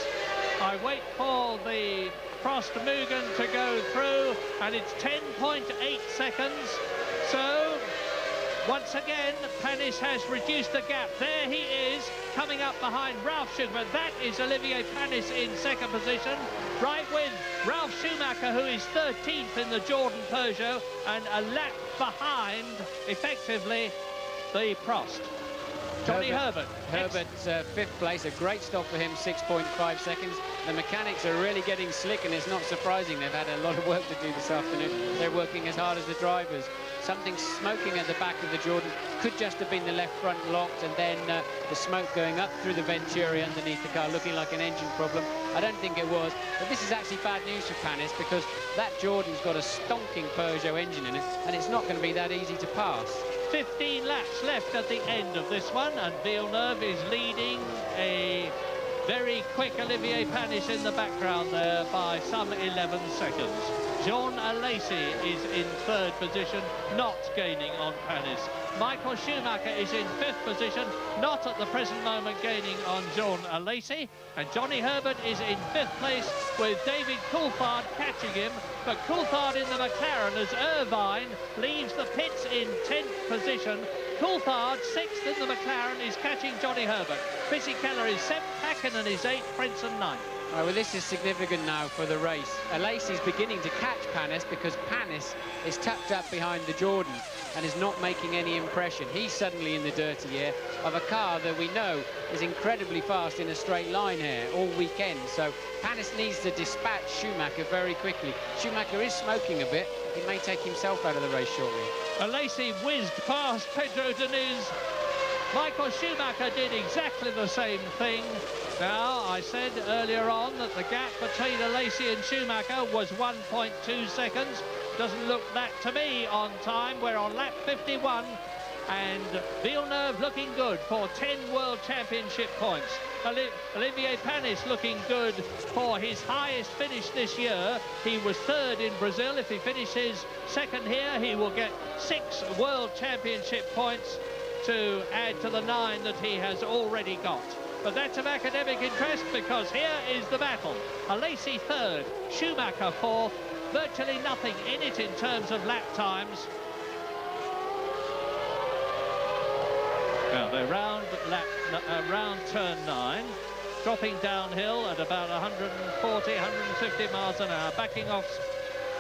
I wait for the Prost Mugen to go through, and it's 10.8 seconds. So once again, Panis has reduced the gap. There he is, coming up behind Ralf Schumacher. That is Olivier Panis in 2nd position, right with Ralf Schumacher, who is 13th in the Jordan Peugeot, and a lap behind, effectively, the Prost. Johnny Herbert. Herbert's 5th place, a great stop for him, 6.5 seconds. The mechanics are really getting slick, and it's not surprising. They've had a lot of work to do this afternoon. They're working as hard as the drivers. Something smoking at the back of the Jordan. Could just have been the left front locked, and then the smoke going up through the Venturi underneath the car, looking like an engine problem. I don't think it was, but this is actually bad news for Panis, because that Jordan's got a stonking Peugeot engine in it, and it's not going to be that easy to pass. 15 laps left at the end of this one, and Villeneuve is leading a very quick Olivier Panis in the background there by some 11 seconds. Jean Alesi is in 3rd position, not gaining on Panis. Michael Schumacher is in 5th position, not at the present moment gaining on Jean Alesi. And Johnny Herbert is in 5th place with David Coulthard catching him. But Coulthard in the McLaren as Irvine leaves the pits in 10th position. Coulthard, 6th in the McLaren, is catching Johnny Herbert. Fisichella is 7th, Hakkinen is 8th, Frentzen 9th. All right, well, this is significant now for the race. Alesi's beginning to catch Panis because Panis is tucked up behind the Jordan and is not making any impression. He's suddenly in the dirty air of a car that we know is incredibly fast in a straight line here all weekend. So Panis needs to dispatch Schumacher very quickly. Schumacher is smoking a bit. He may take himself out of the race shortly. Alesi whizzed past Pedro Diniz. Michael Schumacher did exactly the same thing. Now, I said earlier on that the gap between Alesi and Schumacher was 1.2 seconds. Doesn't look that to me on time. We're on lap 51, and Villeneuve looking good for 10 World Championship points. Olivier Panis looking good for his highest finish this year. He was 3rd in Brazil. If he finishes 2nd here, he will get 6 World Championship points to add to the 9 that he has already got. But that's of academic interest, because here is the battle. Alesi 3rd, Schumacher 4th, virtually nothing in it in terms of lap times. Now they're round turn 9, dropping downhill at about 140, 150 miles an hour, backing off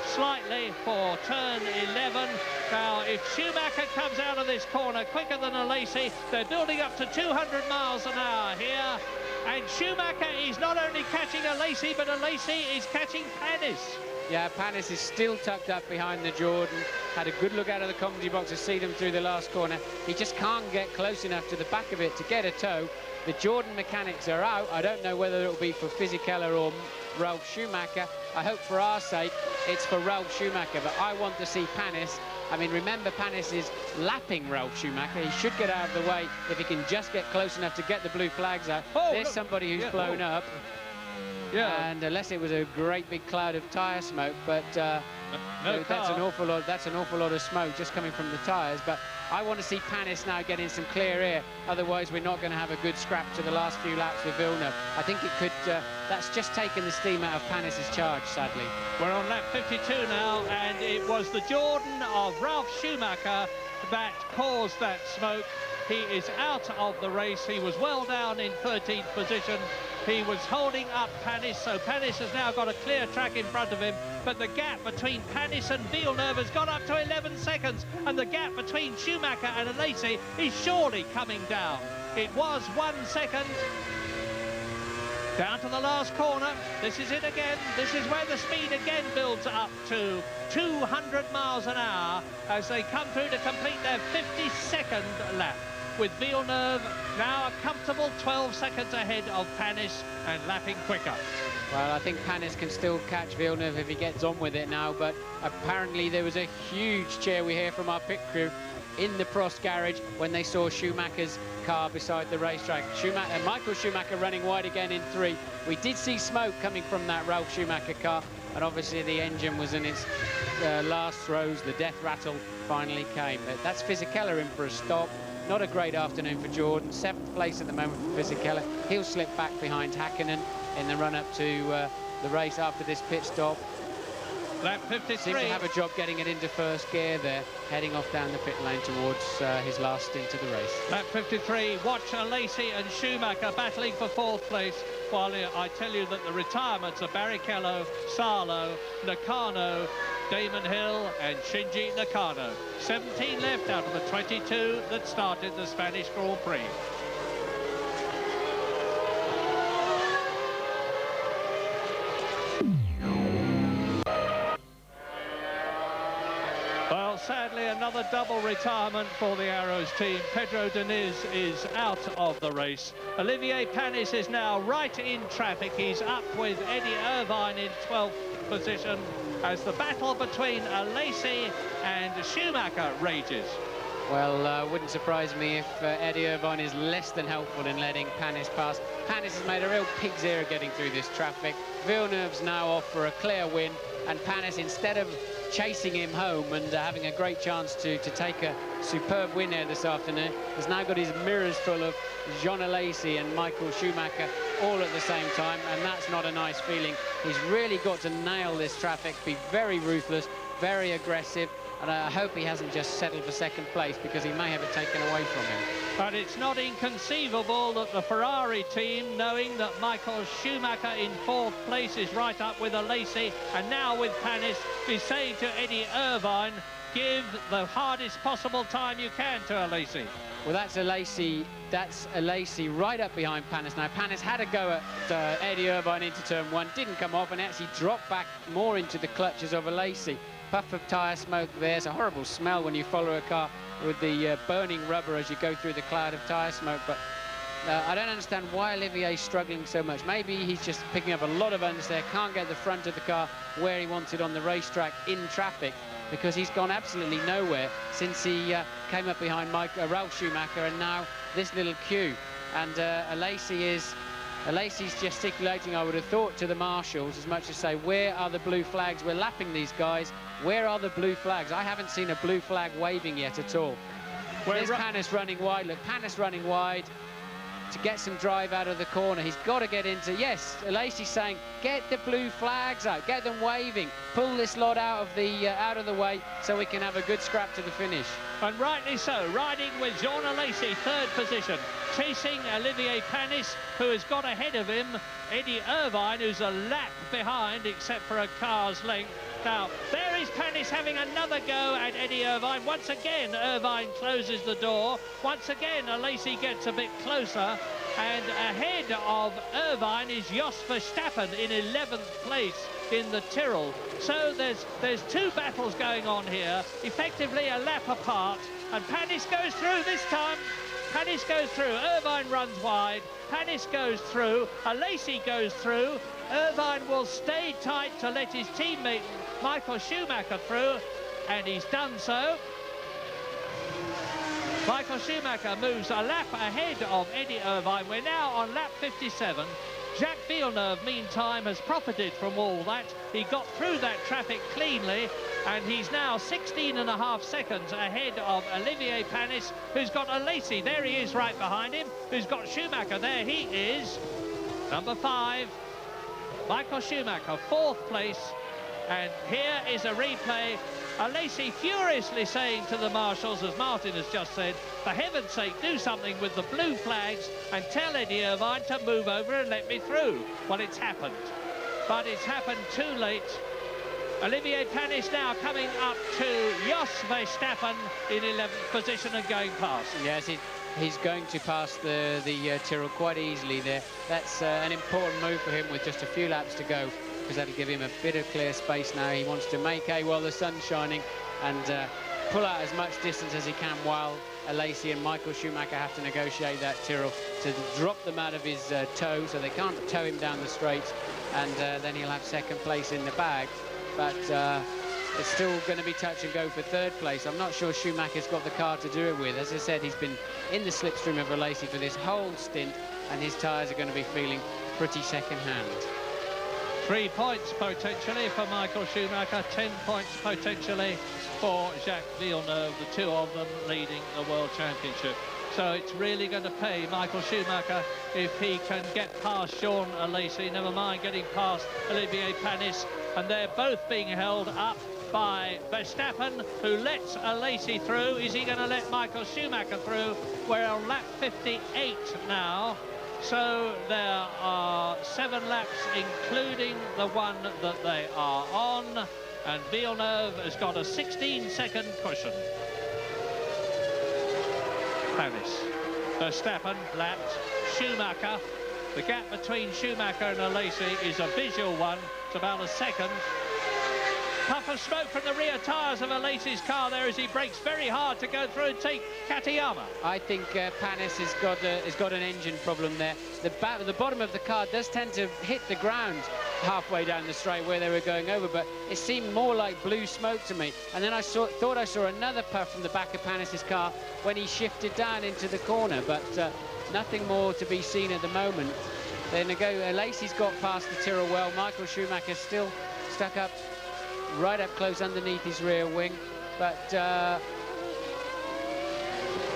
slightly for turn 11. Now, if Schumacher comes out of this corner quicker than Alesi, they're building up to 200 miles an hour here. And Schumacher is not only catching Alesi, but Alesi is catching Panis. Yeah, Panis is still tucked up behind the Jordan. Had a good look out of the commentary box to see them through the last corner. He just can't get close enough to the back of it to get a tow. The Jordan mechanics are out. I don't know whether it'll be for Fisichella or Ralf Schumacher. I hope for our sake it's for Ralf Schumacher, but I want to see Panis. I mean, remember, Panis is lapping Ralf Schumacher. He should get out of the way if he can just get close enough to get the blue flags out. Oh, there's somebody who's blown up. Yeah. And unless it was a great big cloud of tyre smoke, but that's an awful lot of smoke just coming from the tyres. But I want to see Panis now getting some clear air. Otherwise, we're not going to have a good scrap to the last few laps with Villeneuve. I think it could. That's just taken the steam out of Panis's charge, sadly. We're on lap 52 now, and it was the Jordan of Ralf Schumacher that caused that smoke. He is out of the race. He was well down in 13th position. He was holding up Panis, so Panis has now got a clear track in front of him, but the gap between Panis and Villeneuve has got up to 11 seconds, and the gap between Schumacher and Alesi is surely coming down. It was 1 second. Down to the last corner. This is it again. This is where the speed again builds up to 200 miles an hour as they come through to complete their 52nd lap, with Villeneuve now a comfortable 12 seconds ahead of Panis and lapping quicker. Well, I think Panis can still catch Villeneuve if he gets on with it now, but apparently there was a huge cheer, we hear from our pit crew, in the Prost garage when they saw Schumacher's car beside the racetrack. Michael Schumacher running wide again in 3. We did see smoke coming from that Ralf Schumacher car, and obviously the engine was in its last throes. The death rattle finally came. But that's Fisichella in for a stop. Not a great afternoon for Jordan. 7th place at the moment for Fisichella. He'll slip back behind Häkkinen in the run-up to the race after this pit stop. Lap 53. Seems to have a job getting it into first gear there, heading off down the pit lane towards his last stint of the race. Lap 53, watch Alesi and Schumacher battling for 4th place, while I tell you that the retirements are Barrichello, Salo, Nakano, Damon Hill and Shinji Nakano. 17 left out of the 22 that started the Spanish Grand Prix. Well, sadly, another double retirement for the Arrows team. Pedro Diniz is out of the race. Olivier Panis is now right in traffic. He's up with Eddie Irvine in 12th position as the battle between Alesi and Schumacher rages. Well, wouldn't surprise me if Eddie Irvine is less than helpful in letting Panis pass. Panis has made a real pig's ear of getting through this traffic. Villeneuve's now off for a clear win, and Panis, instead of chasing him home and having a great chance to take a superb win here this afternoon, has now got his mirrors full of Jean Alesi and Michael Schumacher all at the same time, and that's not a nice feeling. He's really got to nail this traffic, be very ruthless, very aggressive, and I hope he hasn't just settled for 2nd place, because he may have it taken away from him. But it's not inconceivable that the Ferrari team, knowing that Michael Schumacher in 4th place is right up with Alesi and now with Panis, is saying to Eddie Irvine, give the hardest possible time you can to Alesi. Well, that's Alesi right up behind Panis. Now, Panis had a go at Eddie Irvine into turn 1, didn't come off, and actually dropped back more into the clutches of Alesi. Puff of tyre smoke there. It's a horrible smell when you follow a car with the burning rubber as you go through the cloud of tyre smoke, but I don't understand why Olivier's struggling so much. Maybe he's just picking up a lot of understeer, can't get the front of the car where he wanted on the racetrack in traffic, because he's gone absolutely nowhere since he came up behind Ralf Schumacher, and now this little queue. And Alesi's gesticulating, I would have thought, to the marshals, as much as say, where are the blue flags? We're lapping these guys. Where are the blue flags? I haven't seen a blue flag waving yet at all. There's Panis running wide. Look, Panis running wide. to get some drive out of the corner. He's got to get into, yes, Lacey's saying, get the blue flags out, get them waving, pull this lot out of the way so we can have a good scrap to the finish. And rightly so, riding with Jean Lacey, third position, chasing Olivier Panis, who has got ahead of him Eddie Irvine, who's a lap behind, except for a car's length. Now, there is Panis having another go at Eddie Irvine. Once again, Irvine closes the door. Once again, Lacey gets a bit closer. And ahead of Irvine is Jos Verstappen in 11th place in the Tyrrell. So there's two battles going on here, effectively a lap apart. And Panis goes through this time. Panis goes through. Irvine runs wide. Panis goes through. Lacey goes through. Irvine will stay tight to let his teammate Michael Schumacher through, and he's done so. Michael Schumacher moves a lap ahead of Eddie Irvine. We're now on lap 57. Jacques Villeneuve, meantime, has profited from all that. He got through that traffic cleanly, and he's now 16.5 seconds ahead of Olivier Panis, who's got Lacey. There he is right behind him, who's got Schumacher. There he is, number 5. Michael Schumacher, 4th place. And here is a replay. Lacey furiously saying to the marshals, as Martin has just said, for heaven's sake, do something with the blue flags and tell Eddie Irvine to move over and let me through. Well, it's happened, but it's happened too late. Olivier Panis now coming up to Jos Verstappen in 11th position and going past. Yes, he's going to pass the Tyrrell quite easily there. That's an important move for him with just a few laps to go, because that'll give him a bit of clear space now. He wants to make hay while the sun's shining and pull out as much distance as he can, while Lacey and Michael Schumacher have to negotiate that Tyrrell to drop them out of his tow, so they can't tow him down the straight, and then he'll have 2nd place in the bag. But it's still going to be touch and go for 3rd place. I'm not sure Schumacher's got the car to do it with. As I said, he's been in the slipstream of Lacey for this whole stint, and his tyres are going to be feeling pretty second-hand. 3 points potentially for Michael Schumacher, 10 points potentially for Jacques Villeneuve, the two of them leading the World Championship. So it's really going to pay Michael Schumacher if he can get past Jean Lacey, never mind getting past Olivier Panis. And they're both being held up by Verstappen, who lets Lacey through. Is he going to let Michael Schumacher through? We're on lap 58 now. So there are 7 laps, including the one that they are on. And Villeneuve has got a 16-second cushion. Panis. Verstappen lapped. Schumacher. The gap between Schumacher and Lacey is a visual one. It's about a second. Puff of smoke from the rear tyres of Lacey's car there as he brakes very hard to go through and take Katayama. I think Panis has got an engine problem there. The bottom of the car does tend to hit the ground halfway down the straight where they were going over, but it seemed more like blue smoke to me. And then I thought I saw another puff from the back of Panis's car when he shifted down into the corner, but nothing more to be seen at the moment. Then Lacey's got past the Tyrrell well. Michael Schumacher's still stuck up right up close underneath his rear wing, but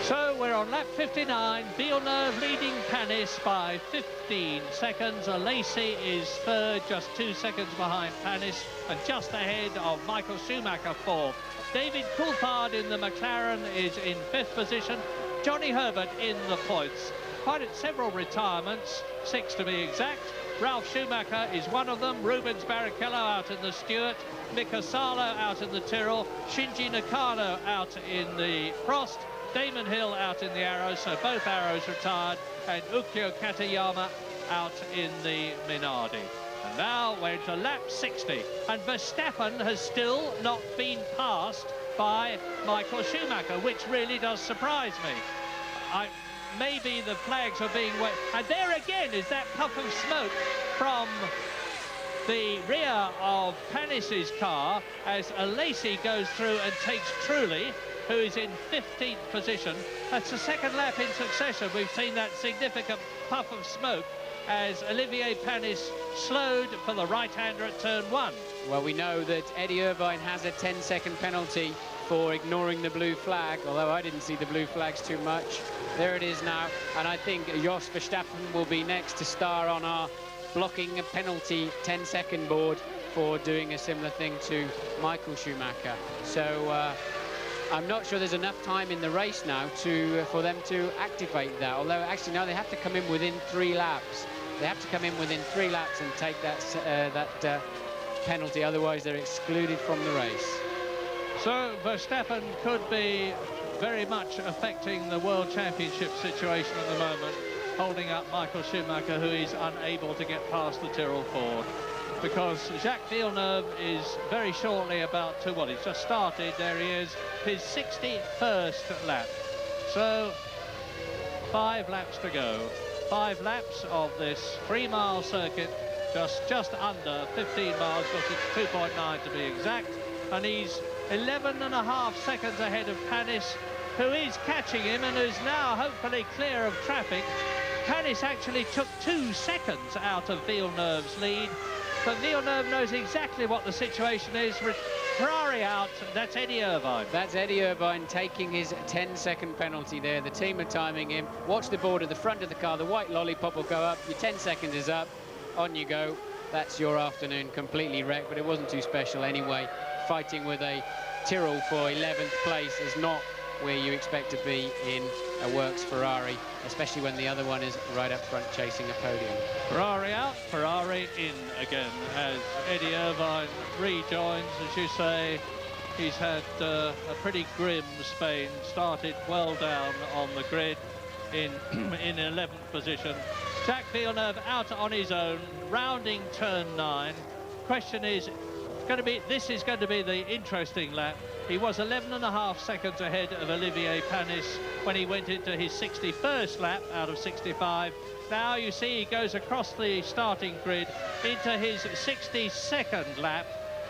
so we're on lap 59. Villeneuve leading Panis by 15 seconds. Lacey is 3rd, just 2 seconds behind Panis, and just ahead of Michael Schumacher 4th. David Coulthard in the McLaren is in 5th position. Johnny Herbert in the points. Quite several retirements, 6 to be exact. Ralf Schumacher is one of them. Rubens Barrichello out in the Stewart. Mika Salo out in the Tyrrell. Shinji Nakano out in the Prost. Damon Hill out in the Arrows, so both Arrows retired. And Ukyo Katayama out in the Minardi. And now we're into lap 60. And Verstappen has still not been passed by Michael Schumacher, which really does surprise me. Maybe the flags are being wet. And there again is that puff of smoke from the rear of Panis's car as Lacey goes through and takes Trulli, who is in 15th position. That's the 2nd lap in succession. We've seen that significant puff of smoke as Olivier Panis slowed for the right-hander at turn 1. Well, we know that Eddie Irvine has a 10-second penalty for ignoring the blue flag, although I didn't see the blue flags too much. There it is now, and I think Jos Verstappen will be next to star on our blocking a penalty 10-second board for doing a similar thing to Michael Schumacher. So I'm not sure there's enough time in the race now for them to activate that, although actually no, they have to come in within 3 laps. They have to come in within 3 laps and take that penalty, otherwise they're excluded from the race. So Verstappen could be very much affecting the World Championship situation at the moment, holding up Michael Schumacher, who is unable to get past the Tyrrell Ford, because Jacques Villeneuve is very shortly about to, well, he's just started, there he is, his 61st lap. So 5 laps to go. 5 laps of this 3-mile circuit, just under 15 miles, because it's 2.9 to be exact, and he's 11.5 seconds ahead of Panis, who is catching him and is now hopefully clear of traffic. Panis actually took 2 seconds out of Villeneuve's lead, but Villeneuve knows exactly what the situation is. Ferrari out, that's Eddie Irvine. That's Eddie Irvine taking his 10-second penalty there. The team are timing him. Watch the board at the front of the car. The white lollipop will go up. Your 10 seconds is up. On you go. That's your afternoon completely wrecked, but it wasn't too special anyway. Fighting with a Tyrrell for 11th place is not where you expect to be in a works Ferrari, especially when the other one is right up front chasing a podium. Ferrari out, Ferrari in again as Eddie Irvine rejoins. As you say, he's had a pretty grim Spain. Started well down on the grid in 11th position. Jacques Villeneuve out on his own, rounding turn 9. Question is, this is going to be the interesting lap. He was 11.5 seconds ahead of Olivier Panis when he went into his 61st lap out of 65. Now you see he goes across the starting grid into his 62nd lap,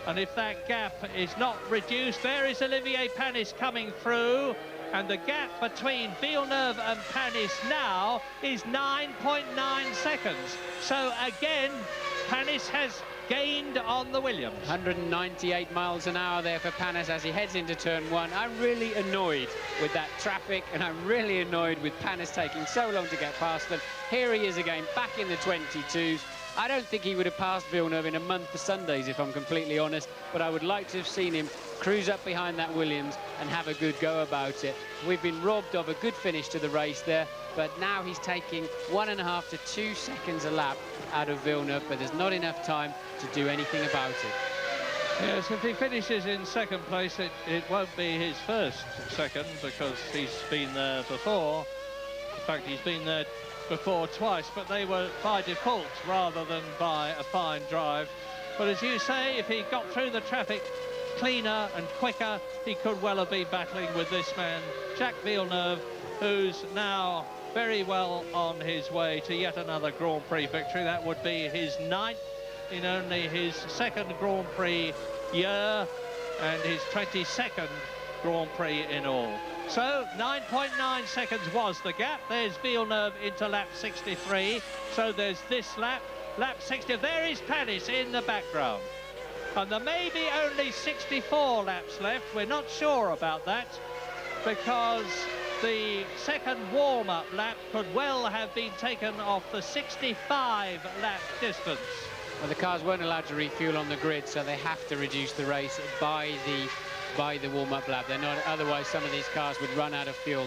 and if that gap is not reduced, there is Olivier Panis coming through, and the gap between Villeneuve and Panis now is 9.9 seconds. So again, Panis has gained on the Williams. 198 miles an hour there for Panis as he heads into turn 1. I'm really annoyed with that traffic, and I'm really annoyed with Panis taking so long to get past them. Here he is again, back in the 22s. I don't think he would have passed Villeneuve in a month for Sundays, if I'm completely honest, but I would like to have seen him cruise up behind that Williams and have a good go about it. We've been robbed of a good finish to the race there, but now he's taking 1.5 to 2 seconds a lap out of Villeneuve, but there's not enough time to do anything about it. Yes, if he finishes in second place, it won't be his first second, because he's been there before. In fact, he's been there before twice, but they were by default rather than by a fine drive. But as you say, if he got through the traffic cleaner and quicker, he could well have been battling with this man, Jacques Villeneuve, who's now very well on his way to yet another Grand Prix victory. That would be his 9th in only his 2nd Grand Prix year and his 22nd Grand Prix in all. So 9.9 seconds was the gap. There's Villeneuve into lap 63. So there's this lap 60. There is Panis in the background. And there may be only 64 laps left. We're not sure about that, because the second warm-up lap could well have been taken off the 65-lap distance. Well, the cars weren't allowed to refuel on the grid, so they have to reduce the race by the warm-up lap. They're not, otherwise some of these cars would run out of fuel.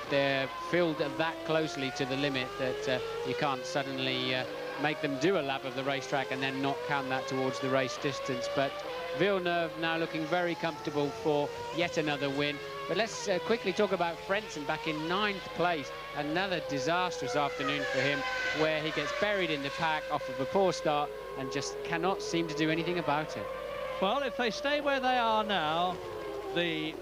They're filled that closely to the limit that you can't suddenly make them do a lap of the racetrack and then not count that towards the race distance. But Villeneuve now looking very comfortable for yet another win. But let's quickly talk about Frentzen back in 9th place. Another disastrous afternoon for him, where he gets buried in the pack off of a poor start and just cannot seem to do anything about it. Well, if they stay where they are now, the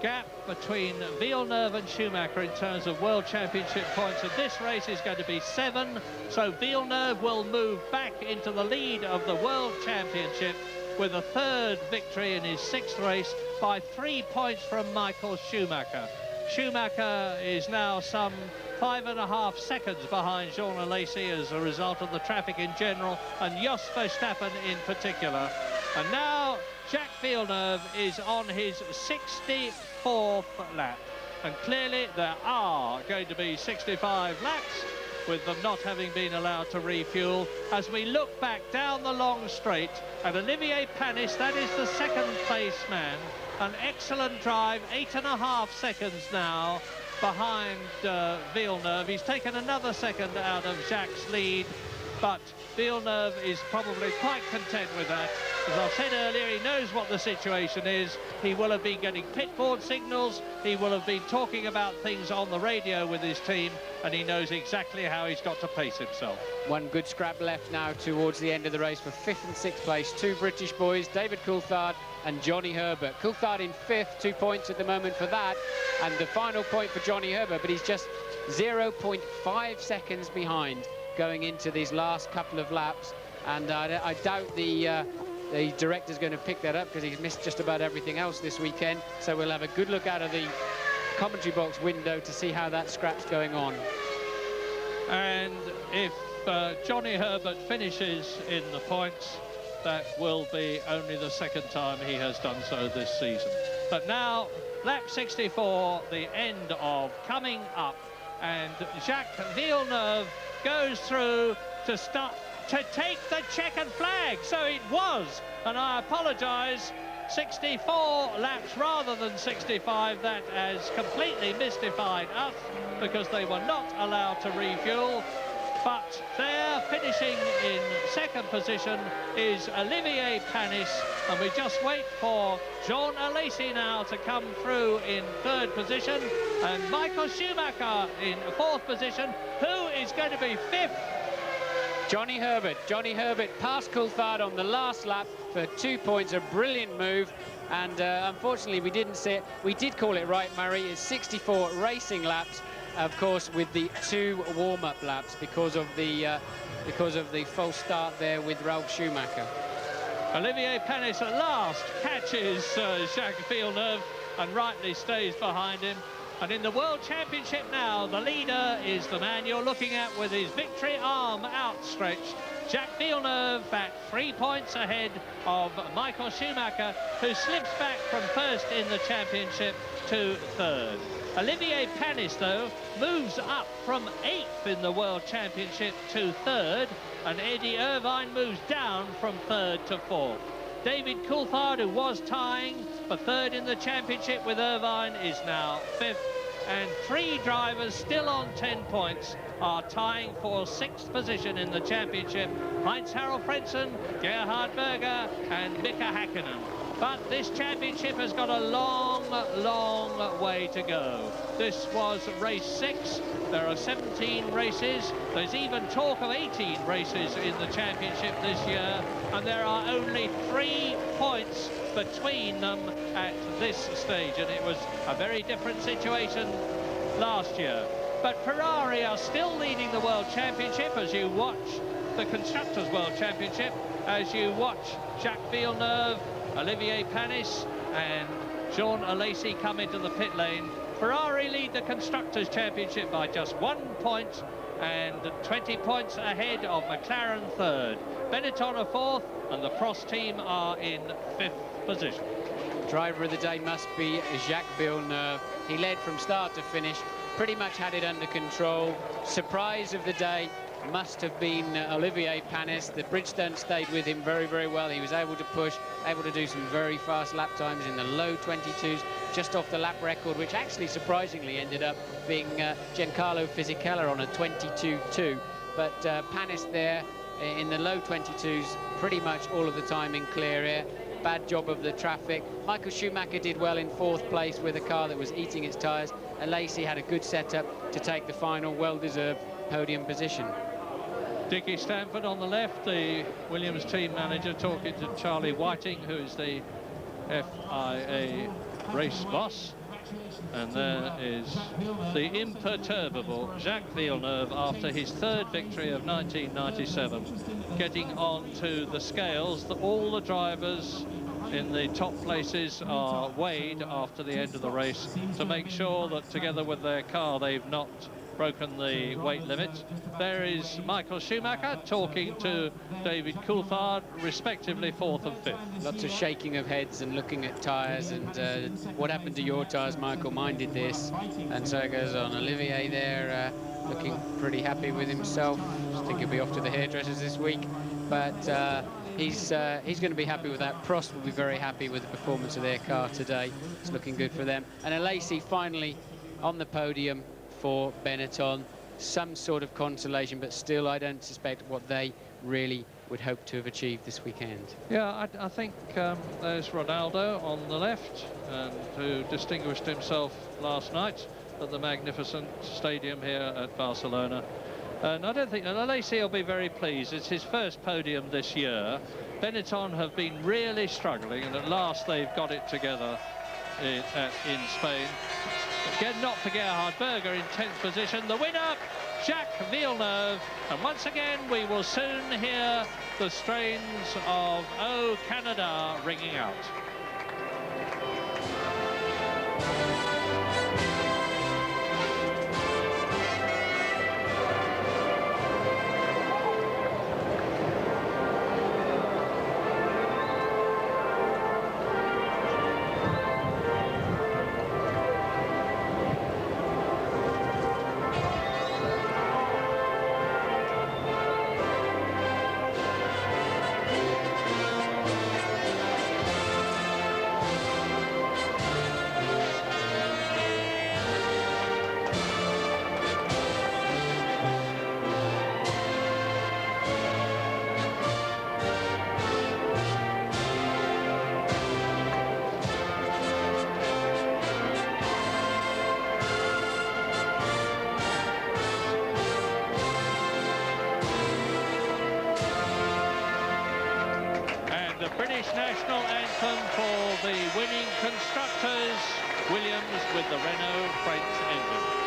gap between Villeneuve and Schumacher in terms of World Championship points of this race is going to be 7. So Villeneuve will move back into the lead of the World Championship with a 3rd victory in his 6th race by 3 points from Michael Schumacher. Schumacher is now some 5.5 seconds behind Jean Alesi as a result of the traffic in general, and Jos Verstappen in particular. And now Jacques Villeneuve is on his 64th lap. And clearly there are going to be 65 laps, with them not having been allowed to refuel. As we look back down the long straight at Olivier Panis, that is the second place man. An excellent drive, 8.5 seconds now behind Villeneuve. He's taken another second out of Jacques' lead, but Villeneuve is probably quite content with that. As I've said earlier, he knows what the situation is. He will have been getting pit board signals. He will have been talking about things on the radio with his team, and he knows exactly how he's got to pace himself. One good scrap left now towards the end of the race for 5th and 6th place. Two British boys, David Coulthard and Johnny Herbert. Coulthard in 5th, 2 points at the moment for that. And the final point for Johnny Herbert, but he's just 0.5 seconds behind going into these last couple of laps. And I doubt the director's going to pick that up, because he's missed just about everything else this weekend. So we'll have a good look out of the commentary box window to see how that scrap's going on. And if Johnny Herbert finishes in the points, that will be only the second time he has done so this season. But now, lap 64, the end of coming up, and Jacques Villeneuve goes through to start to take the checkered flag. So it was, and I apologise, 64 laps rather than 65. That has completely mystified us, because they were not allowed to refuel. But there, finishing in second position, is Olivier Panis, and we just wait for Jean Alesi now to come through in third position, and Michael Schumacher in fourth position. Who is going to be fifth? Johnny Herbert passed Coulthard on the last lap for 2 points. A brilliant move, and unfortunately we didn't see it. We did call it right, Murray. It's 64 racing laps, of course, with the 2 warm-up laps because of the false start there with Ralf Schumacher. Olivier Panis at last catches Jacques Villeneuve and rightly stays behind him. And in the World Championship now, the leader is the man you're looking at with his victory arm outstretched. Jacques Villeneuve back 3 points ahead of Michael Schumacher, who slips back from first in the championship to third. Olivier Panis, though, moves up from 8th in the World Championship to third, and Eddie Irvine moves down from third to fourth. David Coulthard, who was tying for third in the championship with Irvine, is now fifth, and 3 drivers still on 10 points are tying for 6th position in the championship: Heinz-Harald Frentzen, Gerhard Berger and Mika Häkkinen. But this championship has got a long, long way to go. This was race 6. There are 17 races. There's even talk of 18 races in the championship this year, and there are only 3 points between them at this stage, and it was a very different situation last year. But Ferrari are still leading the World Championship as you watch the Constructors' World Championship, as you watch Jacques Villeneuve, Olivier Panis and Jean Alesi come into the pit lane. Ferrari lead the Constructors' Championship by just 1 point and 20 points ahead of McLaren third. Benetton are fourth, and the Prost team are in 5th position. Driver of the day must be Jacques Villeneuve. He led from start to finish, pretty much had it under control. Surprise of the day must have been Olivier Panis. The Bridgestone stayed with him very, very well. He was able to push, able to do some very fast lap times in the low 22s, just off the lap record, which actually surprisingly ended up being Giancarlo Fisichella on a 22.2. But Panis there in the low 22s pretty much all of the time in clear air. Bad job of the traffic. Michael Schumacher did well in 4th place with a car that was eating its tyres. Alesi had a good setup to take the final, well-deserved podium position. Dickie Stanford on the left, the Williams team manager, talking to Charlie Whiting, who is the FIA race boss. And there is the imperturbable Jacques Villeneuve after his 3rd victory of 1997, getting on to the scales. All the drivers in the top places are weighed after the end of the race to make sure that together with their car they've not broken the weight limit. There is Michael Schumacher talking to David Coulthard, respectively 4th and 5th. Lots of shaking of heads and looking at tyres and what happened to your tyres, Michael? Mine did this. And so it goes on. Olivier there looking pretty happy with himself. I think he'll be off to the hairdressers this week. But he's going to be happy with that. Prost will be very happy with the performance of their car today. It's looking good for them. And Alesi finally on the podium for Benetton. Some sort of consolation, but still I don't suspect what they really would hope to have achieved this weekend. Yeah, I think there's Ronaldo on the left, who distinguished himself last night at the magnificent stadium here at Barcelona. And I don't think Alesi will be very pleased. It's his first podium this year. Benetton have been really struggling, and at last they've got it together in Spain. Again, not for Gerhard Berger in 10th position. The winner, Jacques Villeneuve. And once again, we will soon hear the strains of "Oh Canada" ringing out. National anthem for the winning constructors, Williams with the Renault French engine.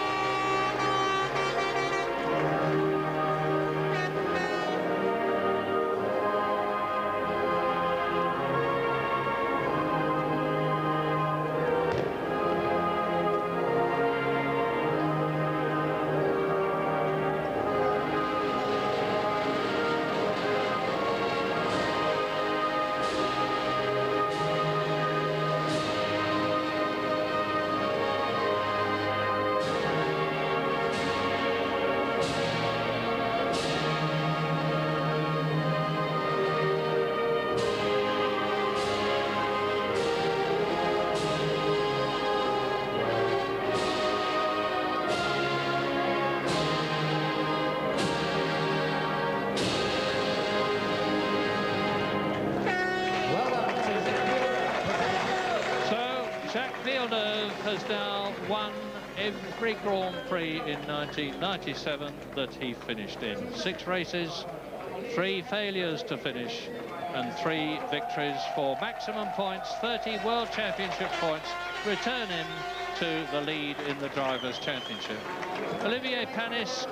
Villeneuve has now won every Grand Prix in 1997 that he finished in. 6 races, 3 failures to finish, and 3 victories for maximum points, 30 World Championship points, return him to the lead in the Drivers' Championship. Olivier Panis,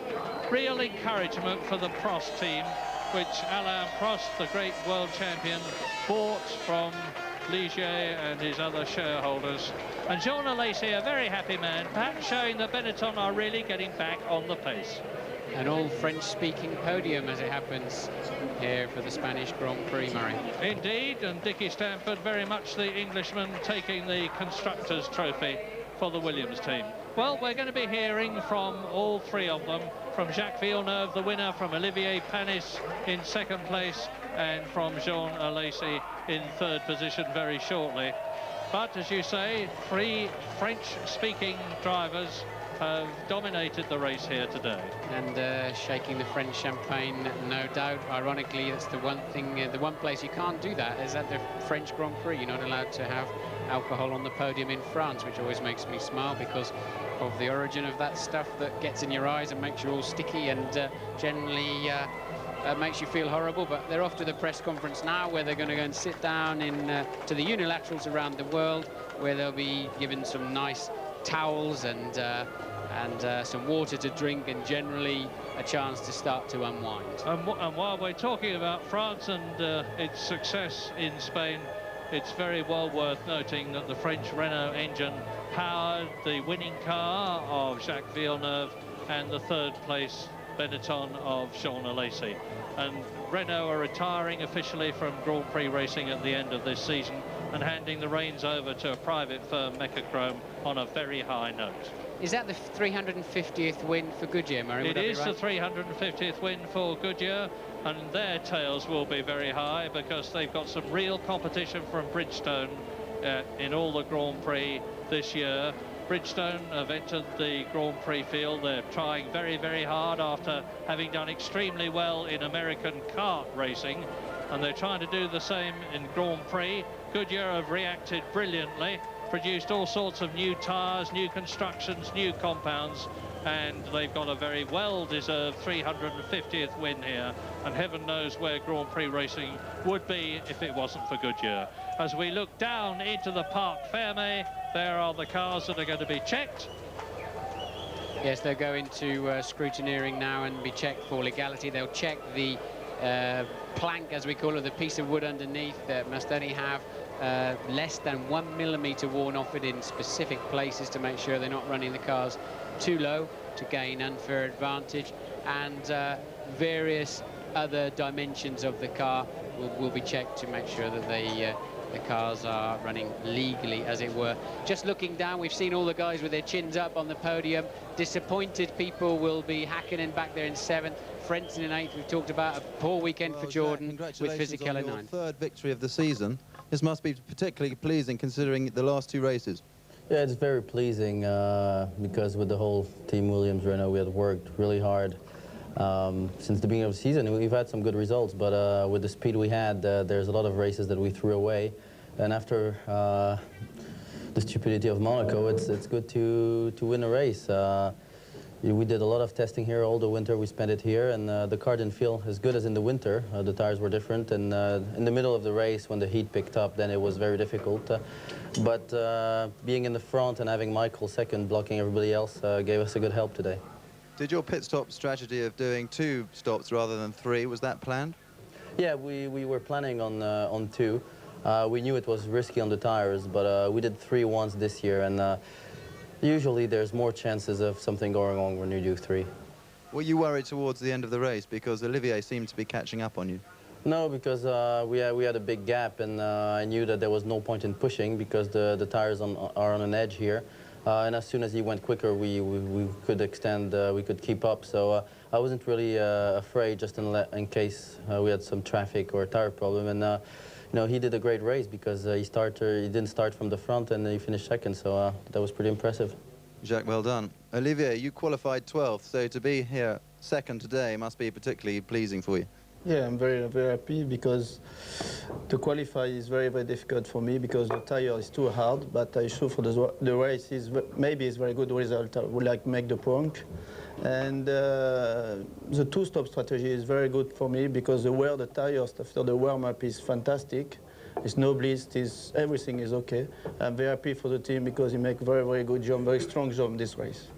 real encouragement for the Prost team, which Alain Prost, the great world champion, bought from Ligier and his other shareholders. And Jean Alesi, a very happy man, perhaps showing that Benetton are really getting back on the pace. An all French-speaking podium, as it happens, here for the Spanish Grand Prix, Murray. Indeed, and Dickie Stanford, very much the Englishman, taking the Constructors' Trophy for the Williams team. Well, we're going to be hearing from all 3 of them, from Jacques Villeneuve, the winner, from Olivier Panis in 2nd place, and from Jean Alesi in 3rd position very shortly. But, as you say, 3 French-speaking drivers have dominated the race here today. And shaking the French champagne, no doubt. Ironically, that's the one thing, the one place you can't do that is at the French Grand Prix. You're not allowed to have alcohol on the podium in France, which always makes me smile because of the origin of that stuff that gets in your eyes and makes you all sticky and generally makes you feel horrible. But they're off to the press conference now, where they're going to go and sit down in to the unilaterals around the world, where they'll be given some nice towels and some water to drink, and generally a chance to start to unwind. And while we're talking about France and its success in Spain, it's very well worth noting that the French Renault engine powered the winning car of Jacques Villeneuve and the third place Benetton of Jean Alesi. And Renault are retiring officially from Grand Prix racing at the end of this season and handing the reins over to a private firm, Mechachrome, on a very high note. Is that the 350th win for Goodyear, Murray? It is the 350th win for Goodyear, and their tails will be very high because they've got some real competition from Bridgestone in all the Grand Prix this year. Bridgestone have entered the Grand Prix field. They're trying very, very hard after having done extremely well in American kart racing, and they're trying to do the same in Grand Prix. Goodyear have reacted brilliantly, produced all sorts of new tyres, new constructions, new compounds, and they've got a very well-deserved 350th win here, and heaven knows where Grand Prix racing would be if it wasn't for Goodyear. As we look down into the Parc Fermé, there are the cars that are going to be checked. Yes, they'll go into scrutineering now and be checked for legality. They'll check the plank, as we call it, the piece of wood underneath that must only have less than 1 millimeter worn off it in specific places to make sure they're not running the cars too low to gain unfair advantage, and various other dimensions of the car will be checked to make sure that the cars are running legally, as it were. Just looking down, we've seen all the guys with their chins up on the podium. Disappointed people will be Hakkinen back there in 7th, Frentzen in 8th. We've talked about a poor weekend for Jordan with Fisichella in 9th. Third victory of the season. This must be particularly pleasing considering the last 2 races. Yeah, it's very pleasing because with the whole Team Williams Renault, we had worked really hard since the beginning of the season. We've had some good results, but with the speed we had, there's a lot of races that we threw away. And after the stupidity of Monaco, it's good to win a race. We did a lot of testing here all the winter. We spent it here, and the car didn't feel as good as in the winter. The tires were different, and in the middle of the race, when the heat picked up, then it was very difficult. But being in the front and having Michael second, blocking everybody else, gave us a good help today. Did your pit stop strategy of doing 2 stops rather than 3, was that planned? Yeah, we were planning on 2. We knew it was risky on the tires, but we did 3 once this year, and usually there's more chances of something going wrong when you do 3. Were you worried towards the end of the race because Olivier seemed to be catching up on you? No, because we had a big gap, and I knew that there was no point in pushing because the tires are on an edge here. And as soon as he went quicker, we could extend, we could keep up. So I wasn't really afraid, just in case we had some traffic or a tire problem. And you know, he did a great race because he didn't start from the front and he finished second. So that was pretty impressive. Jacques, well done. Olivier, you qualified 12th, so to be here second today must be particularly pleasing for you. Yeah, I'm very, very happy because to qualify is very, very difficult for me because the tire is too hard, but I sure for the race is maybe it's very good result. I would like to make the point. And the 2-stop strategy is very good for me because the wear the tires after the warm-up is fantastic. It's no bliss, everything is okay. I'm very happy for the team because he make very, very good job, very strong job this race.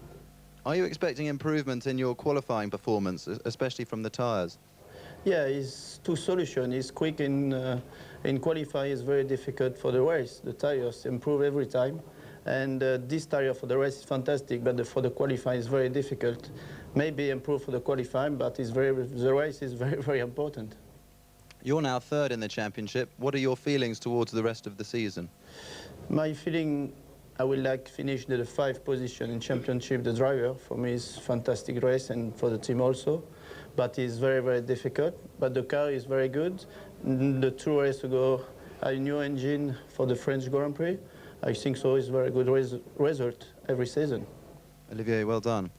Are you expecting improvement in your qualifying performance, especially from the tires? Yeah, his 2 solutions. He's quick in qualifying. It's very difficult for the race. The tires improve every time. And this tire for the race is fantastic, but for the qualifying is very difficult. Maybe improve for the qualifying, but the race is very, very important. You're now 3rd in the championship. What are your feelings towards the rest of the season? My feeling, I would like to finish the 5th position in championship. The driver, for me, is fantastic race, and for the team also. But it's very, very difficult. But the car is very good. The 2 races ago, a new engine for the French Grand Prix. I think so. It's a very good result every season. Olivier, well done.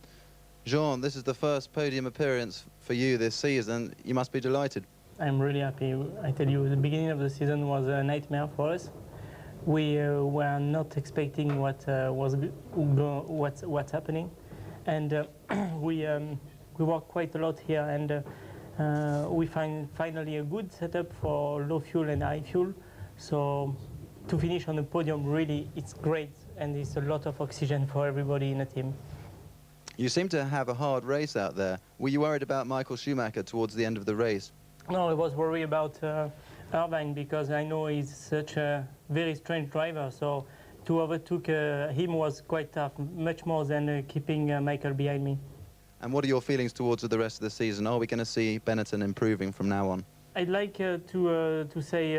Jean, this is the first podium appearance for you this season. You must be delighted. I'm really happy. I tell you, the beginning of the season was a nightmare for us. We were not expecting what's happening, and we worked quite a lot here, and we find finally a good setup for low fuel and high fuel. So to finish on the podium, really, it's great, and it's a lot of oxygen for everybody in the team. You seem to have a hard race out there. Were you worried about Michael Schumacher towards the end of the race? No, I was worried about Irvine because I know he's such a very strange driver. So to overtake him was quite tough, much more than keeping Michael behind me. And what are your feelings towards the rest of the season? Are we going to see Benetton improving from now on? I'd like to say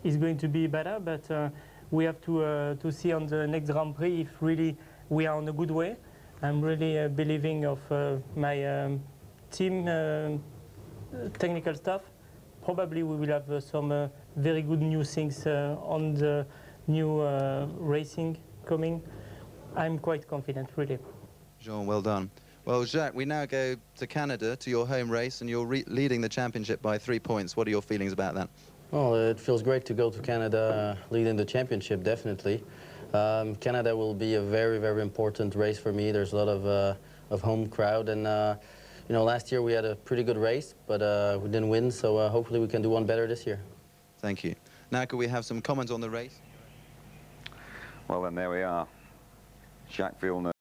it's going to be better, but we have to see on the next Grand Prix if really we are on a good way. I'm really believing of my team technical stuff. Probably we will have some very good new things on the new racing coming. I'm quite confident, really. Jean, well done. Well, Jacques, we now go to Canada, to your home race, and you're leading the championship by 3 points. What are your feelings about that? Well, it feels great to go to Canada leading the championship, definitely. Canada will be a very, very important race for me. There's a lot of home crowd, and you know, last year we had a pretty good race, but we didn't win, so hopefully we can do one better this year. Thank you. Now, could we have some comments on the race? Well, then there we are. Jacques Villeneuve.